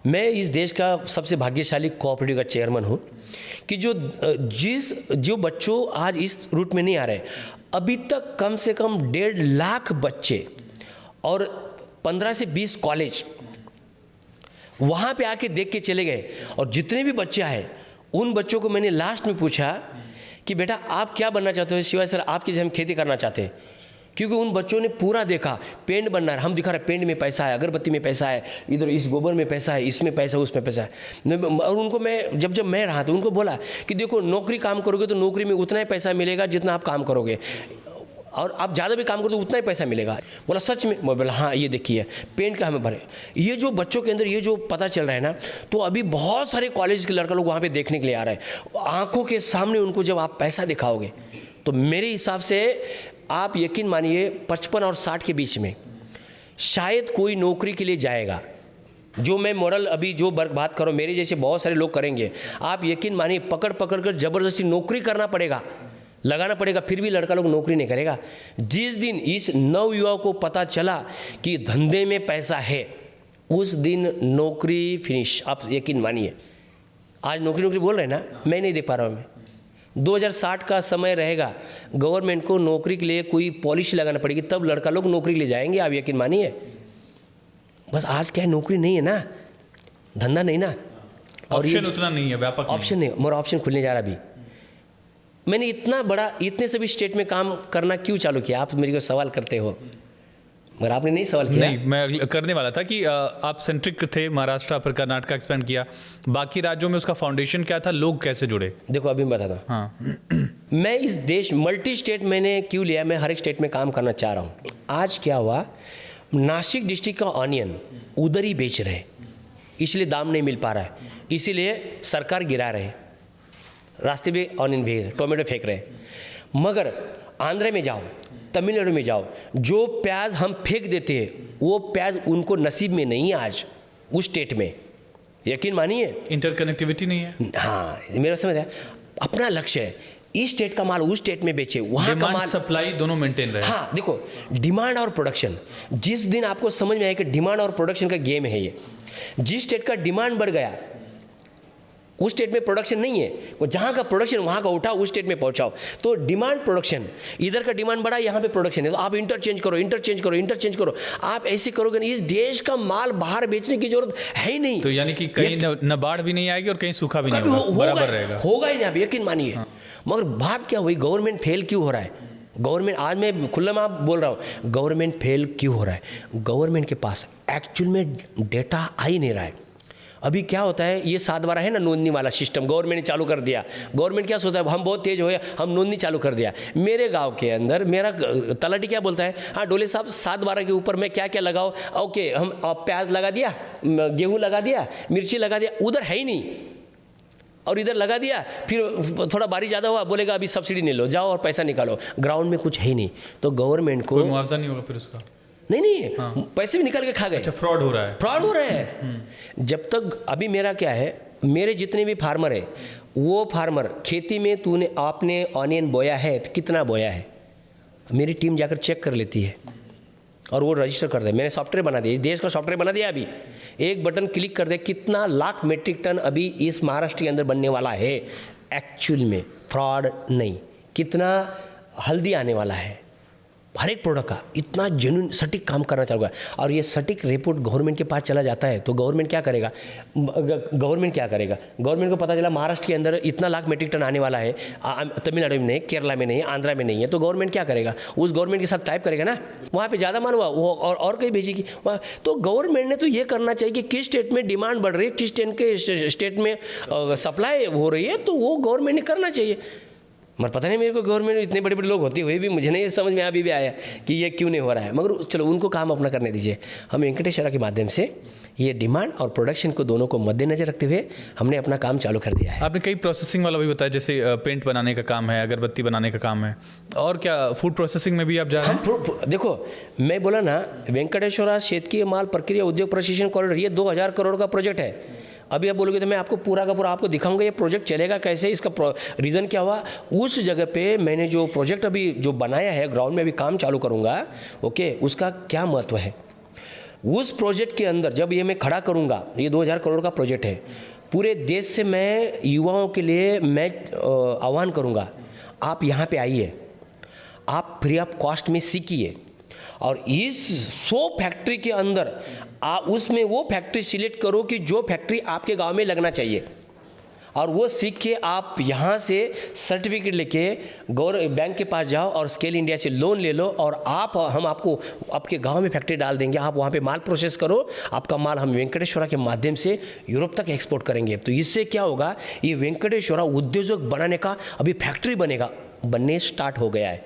मैं इस देश का सबसे भाग्यशाली कोऑपरेटिव का चेयरमैन हूँ कि जो बच्चों आज इस रूट में नहीं आ रहे, अभी तक कम से कम 1.5 लाख बच्चे और 15 से 20 कॉलेज वहाँ पे आके देख के चले गए। और जितने भी बच्चे आए उन बच्चों को मैंने लास्ट में पूछा कि बेटा आप क्या बनना चाहते हो? शिवाय सर आपकी जैसे हम खेती करना चाहते हैं, क्योंकि उन बच्चों ने पूरा देखा, पेंट बनना है, हम दिखा रहे पेंट में पैसा है, अगरबत्ती में पैसा है, इधर इस गोबर में पैसा है, इसमें पैसा, उसमें पैसा है। और उनको मैं जब मैं रहा तो उनको बोला कि देखो नौकरी काम करोगे तो नौकरी में उतना ही पैसा मिलेगा जितना आप काम करोगे, और आप ज़्यादा भी काम करो तो उतना ही पैसा मिलेगा। बोला सच में? बोला हाँ, ये देखिए पेंट का हमें भरे। ये जो बच्चों के अंदर ये जो पता चल रहा है ना, तो अभी बहुत सारे कॉलेज के लड़का लोग वहाँ पे देखने के लिए आ रहे हैं। आंखों के सामने उनको जब आप पैसा दिखाओगे तो मेरे हिसाब से आप यकीन मानिए 55 और 60 के बीच में शायद कोई नौकरी के लिए जाएगा। जो मैं मॉडल अभी जो बात करो, मेरे जैसे बहुत सारे लोग करेंगे। आप यकीन मानिए पकड़ कर ज़बरदस्ती नौकरी करना पड़ेगा, लगाना पड़ेगा, फिर भी लड़का लोग नौकरी नहीं करेगा। जिस दिन इस नवयुवाओं को पता चला कि धंधे में पैसा है, उस दिन नौकरी फिनिश। आप यकीन मानिए, आज नौकरी बोल रहे हैं ना, मैं नहीं देख पा रहा हूँ। मैं 2060 का समय रहेगा, गवर्नमेंट को नौकरी के लिए कोई पॉलिसी लगाना पड़ेगी, तब लड़का लोग नौकरी ले जाएंगे, आप यकीन मानिए। बस आज क्या है, नौकरी नहीं है ना, धंधा नहीं ना, और ऑप्शन उतना नहीं है, व्यापक ऑप्शन नहीं, मेरा ऑप्शन खुलने जा रहा अभी। मैंने इतना बड़ा, इतने सभी स्टेट में काम करना क्यों चालू किया? आप मेरे को सवाल करते हो, मगर आपने नहीं सवाल किया। नहीं, मैं करने वाला था कि आप सेंट्रिक थे महाराष्ट्र, फिर कर्नाटक एक्सपेंड किया, बाकी राज्यों में उसका फाउंडेशन क्या था, लोग कैसे जुड़े? देखो अभी मैं बताता हूँ। हाँ मैं इस देश मल्टी स्टेट मैंने क्यों लिया, मैं हर एक स्टेट में काम करना चाह रहा हूँ। आज क्या हुआ, नासिक डिस्ट्रिक्ट का ऑनियन उधर ही बेच रहे, इसलिए दाम नहीं मिल पा रहा है, इसीलिए सरकार गिरा रहे, रास्ते पे ऑनियन भेज, टोमेटो फेंक रहे। मगर आंध्र में जाओ, तमिलनाडु में जाओ, जो प्याज हम फेंक देते हैं वो प्याज उनको नसीब में नहीं है आज उस स्टेट में, यकीन मानिए। इंटरकनेक्टिविटी नहीं है। हाँ, मेरा समझ है, अपना लक्ष्य है इस स्टेट का माल उस स्टेट में बेचे, वहाँ का माल, सप्लाई दोनों मेंटेन रहे। हाँ देखो, डिमांड और प्रोडक्शन, जिस दिन आपको समझ में आए कि डिमांड और प्रोडक्शन का गेम है ये, जिस स्टेट का डिमांड बढ़ गया उस स्टेट में प्रोडक्शन नहीं है, वो जहाँ का प्रोडक्शन वहाँ का उठाओ उस स्टेट में पहुँचाओ। तो डिमांड प्रोडक्शन, इधर का डिमांड बढ़ा, यहाँ पे प्रोडक्शन है, तो आप इंटरचेंज करो, इंटरचेंज करो, इंटरचेंज करो। आप ऐसे करोगे नहीं, इस देश का माल बाहर बेचने की जरूरत है ही नहीं। तो यानी कि कहीं न बाढ़ भी नहीं आएगी और कहीं सूखा भी नहीं होगा, बराबर रहेगा, होगा ही नहीं, आप यकीन मानिए। हाँ। मगर बात क्या हुई, गवर्नमेंट फेल क्यों हो रहा है? गवर्नमेंट, आज मैं खुला में आप बोल रहा हूँ, गवर्नमेंट फेल क्यों हो रहा है? गवर्नमेंट के पास एक्चुअल में डेटा आ ही नहीं रहा है। अभी क्या होता है, ये 7/12 है ना नोंदनी वाला सिस्टम, गवर्नमेंट ने चालू कर दिया। गवर्नमेंट क्या सोचता है, हम बहुत तेज हो गए, हम नोंदनी चालू कर दिया। मेरे गांव के अंदर मेरा तलाटी क्या बोलता है, हाँ डोले साहब 7/12 के ऊपर मैं क्या क्या लगाओ, ओके हम प्याज लगा दिया, गेहूँ लगा दिया, मिर्ची लगा दिया, उधर है ही नहीं, और इधर लगा दिया, फिर थोड़ा बारिश ज़्यादा हुआ, बोलेगा अभी सब्सिडी नहीं लो, जाओ और पैसा निकालो, ग्राउंड में कुछ है ही नहीं। तो गवर्नमेंट को कोई मुआवजा नहीं होगा फिर उसका, नहीं हाँ। पैसे भी निकाल के खा गए। अच्छा, फ्रॉड हो रहा है, फ्रॉड हो रहा है। जब तक अभी मेरा क्या है, मेरे जितने भी फार्मर है, वो फार्मर खेती में आपने ऑनियन बोया है तो कितना बोया है, मेरी टीम जाकर चेक कर लेती है और वो रजिस्टर कर दे। मैंने सॉफ्टवेयर बना दिया, इस देश का सॉफ्टवेयर बना दिया। अभी एक बटन क्लिक कर दे, कितना लाख मेट्रिक टन अभी इस महाराष्ट्र के अंदर बनने वाला है, एक्चुअल में फ्रॉड नहीं, कितना हल्दी आने वाला है, हर एक प्रोडक्ट का इतना जेन्युइन सटीक काम करना चाहूँगा। और ये सटीक रिपोर्ट गवर्नमेंट के पास चला जाता है तो गवर्नमेंट क्या करेगा, गवर्नमेंट को पता चला महाराष्ट्र के अंदर इतना लाख मेट्रिक टन आने वाला है, तमिलनाडु में नहीं, केरला में नहीं, आंध्रा में नहीं है, तो गवर्नमेंट क्या करेगा, उस गवर्नमेंट के साथ टाइप करेगा ना, वहाँ पे ज़्यादा माल हुआ वो और कहीं भेजेगी वहाँ। तो गवर्नमेंट ने तो ये करना चाहिए कि किस स्टेट में डिमांड बढ़ रही है, किस स्टेट में सप्लाई हो रही है, तो वो गवर्नमेंट ने करना चाहिए। मगर पता नहीं मेरे को, गवर्नमेंट में इतने बड़े बड़े लोग होते हुए भी मुझे नहीं समझ में अभी भी आया कि ये क्यों नहीं हो रहा है। मगर चलो उनको काम अपना करने दीजिए। हम वेंकटेश्वरा के माध्यम से ये डिमांड और प्रोडक्शन को दोनों को मद्देनजर रखते हुए हमने अपना काम चालू कर दिया है। आपने कई प्रोसेसिंग वाला भी बताया, जैसे पेंट बनाने का काम है, अगरबत्ती बनाने का काम है, और क्या फूड प्रोसेसिंग में भी आप जा रहे हैं? देखो मैं बोला ना, वेंकटेश्वरा शेतकीय माल प्रक्रिया उद्योग प्रशिक्षण कॉरिडोर, ये 2000 करोड़ का प्रोजेक्ट है। अभी आप बोलोगे तो मैं आपको पूरा का पूरा आपको दिखाऊंगा ये प्रोजेक्ट चलेगा कैसे, इसका रीज़न क्या हुआ। उस जगह पे मैंने जो प्रोजेक्ट अभी जो बनाया है, ग्राउंड में अभी काम चालू करूँगा, ओके, उसका क्या महत्व है। उस प्रोजेक्ट के अंदर जब ये मैं खड़ा करूँगा, ये 2000 करोड़ का प्रोजेक्ट है, पूरे देश से मैं युवाओं के लिए मैं आह्वान करूँगा, आप यहाँ पे आइए, आप फ्री ऑफ कॉस्ट में सीखिए, और इस 100 फैक्ट्री के अंदर उसमें वो फैक्ट्री सिलेक्ट करो कि जो फैक्ट्री आपके गांव में लगना चाहिए, और वो सीख के आप यहाँ से सर्टिफिकेट लेके बैंक के पास जाओ और स्केल इंडिया से लोन ले लो, और हम आपको आपके गांव में फैक्ट्री डाल देंगे, आप वहाँ पे माल प्रोसेस करो, आपका माल हम वेंकटेश्वरा के माध्यम से यूरोप तक एक्सपोर्ट करेंगे। तो इससे क्या होगा, ये वेंकटेश्वरा उद्योजक बनाने का अभी फैक्ट्री बनने स्टार्ट हो गया है।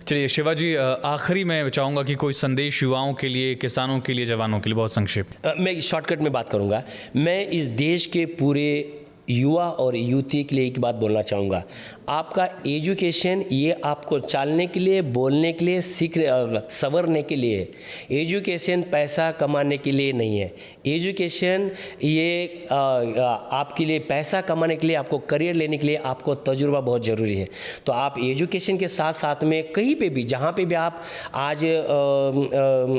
चलिए शिवाजी, आखिरी मैं चाहूँगा कि कोई संदेश युवाओं के लिए, किसानों के लिए, जवानों के लिए, बहुत संक्षेप। मैं शॉर्टकट में बात करूँगा। मैं इस देश के पूरे युवा और युवती के लिए एक बात बोलना चाहूँगा, आपका एजुकेशन ये आपको चालने के लिए, बोलने के लिए, संवरने के लिए। एजुकेशन पैसा कमाने के लिए नहीं है। एजुकेशन ये आपके लिए पैसा कमाने के लिए, आपको करियर लेने के लिए आपको तजुर्बा बहुत ज़रूरी है। तो आप एजुकेशन के साथ साथ में कहीं पे भी, जहाँ पे भी आप आज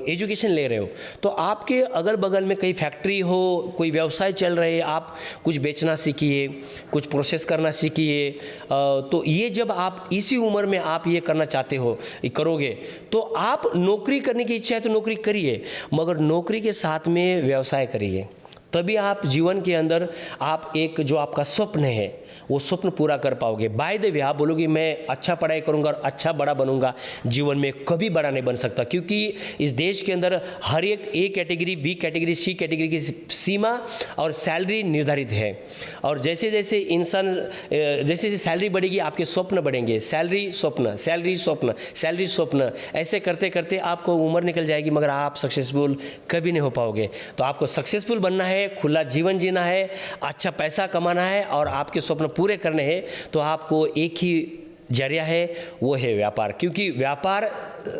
एजुकेशन ले रहे हो, तो आपके अगल बगल में कहीं फैक्ट्री हो, कोई व्यवसाय चल रहे, आप कुछ बेचना सीख सीखिए, कुछ प्रोसेस करना सीखिए। तो ये जब आप इसी उम्र में आप ये करना चाहते हो, करोगे, तो आप नौकरी करने की इच्छा है तो नौकरी करिए, मगर नौकरी के साथ में व्यवसाय करिए। तभी आप जीवन के अंदर आप एक जो आपका स्वप्न है वो स्वप्न पूरा कर पाओगे। बाय द वे आप बोलोगे मैं अच्छा पढ़ाई करूंगा और अच्छा बड़ा बनूंगा, जीवन में कभी बड़ा नहीं बन सकता, क्योंकि इस देश के अंदर हर एक A category, B category, C category की सीमा और सैलरी निर्धारित है। और जैसे जैसे इंसान जैसे जैसे सैलरी बढ़ेगी आपके स्वप्न बढ़ेंगे। सैलरी स्वप्न, सैलरी स्वप्न, सैलरी स्वप्न, ऐसे करते करते आपको उम्र निकल जाएगी मगर आप सक्सेसफुल कभी नहीं हो पाओगे। तो आपको सक्सेसफुल बनना है, खुला जीवन जीना है, अच्छा पैसा कमाना है और आपके स्वप्न पूरे करने हैं, तो आपको एक ही जरिया है, वो है व्यापार। क्योंकि व्यापार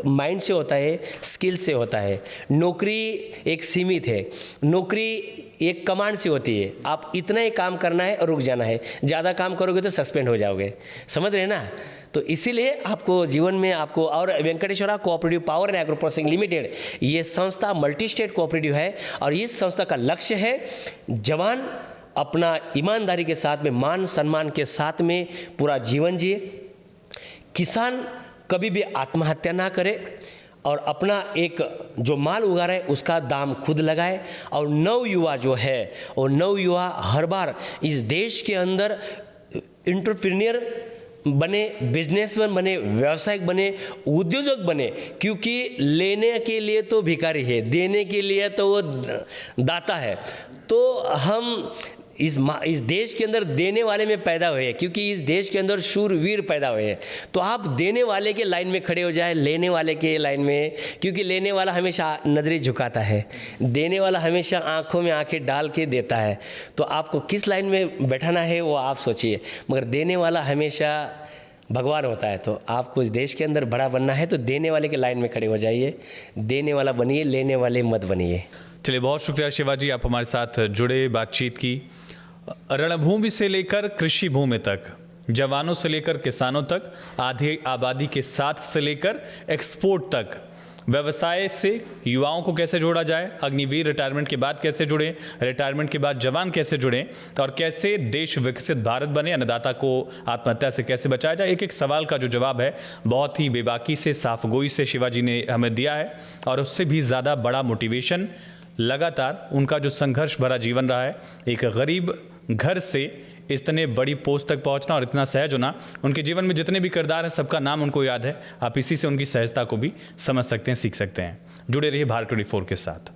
माइंड से होता है, स्किल से होता है। नौकरी एक सीमित है, नौकरी एक कमांड से होती है। आप इतना ही काम करना है और रुक जाना है, ज़्यादा काम करोगे तो सस्पेंड हो जाओगे, समझ रहे हैं ना। तो इसीलिए आपको जीवन में आपको, और Venkateshwara cooperative power and agro processing limited ये संस्था मल्टी स्टेट कोऑपरेटिव है और इस संस्था का लक्ष्य है जवान अपना ईमानदारी के साथ में, मान सम्मान के साथ में पूरा जीवन जिए, किसान कभी भी आत्महत्या ना करे और अपना एक जो माल उगा रहे उसका दाम खुद लगाए। और नवयुवा जो है वो नवयुवा हर बार इस देश के अंदर एंटरप्रेन्योर बने, बिजनेसमैन बने, व्यवसायिक बने, उद्योजक बने। क्योंकि लेने के लिए तो भिखारी है, देने के लिए तो वो दाता है। तो हम इस देश के अंदर देने वाले में पैदा हुए हैं, क्योंकि इस देश के अंदर शूरवीर पैदा हुए हैं। तो आप देने वाले के लाइन में खड़े हो जाए, लेने वाले के लाइन में, क्योंकि लेने वाला हमेशा नज़रें झुकाता है, देने वाला हमेशा आंखों में आंखें डाल के देता है। तो आपको किस लाइन में बैठाना है वो आप सोचिए, मगर देने वाला हमेशा भगवान होता है। तो आपको इस देश के अंदर बड़ा बनना है तो देने वाले के लाइन में खड़े हो जाइए, देने वाला बनिए, लेने वाले मत बनिए। चलिए, बहुत शुक्रिया शिवाजी, आप हमारे साथ जुड़े, बातचीत की। रणभूमि से लेकर कृषि भूमि तक, जवानों से लेकर किसानों तक, आधी आबादी के साथ से लेकर एक्सपोर्ट तक, व्यवसाय से युवाओं को कैसे जोड़ा जाए, अग्निवीर रिटायरमेंट के बाद कैसे जुड़ें, रिटायरमेंट के बाद जवान कैसे जुड़ें, और कैसे देश विकसित भारत बने, अन्नदाता को आत्महत्या से कैसे बचाया जाए। एक एक सवाल का जो जवाब है बहुत ही बेबाकी से, साफगोई से शिवाजी ने हमें दिया है। और उससे भी ज़्यादा बड़ा मोटिवेशन लगातार उनका जो संघर्ष भरा जीवन रहा है, एक गरीब घर से इतने बड़ी पोस्ट तक पहुंचना और इतना सहज होना। उनके जीवन में जितने भी किरदार हैं सबका नाम उनको याद है। आप इसी से उनकी सहजता को भी समझ सकते हैं, सीख सकते हैं। जुड़े रहिए भारत 24 के साथ।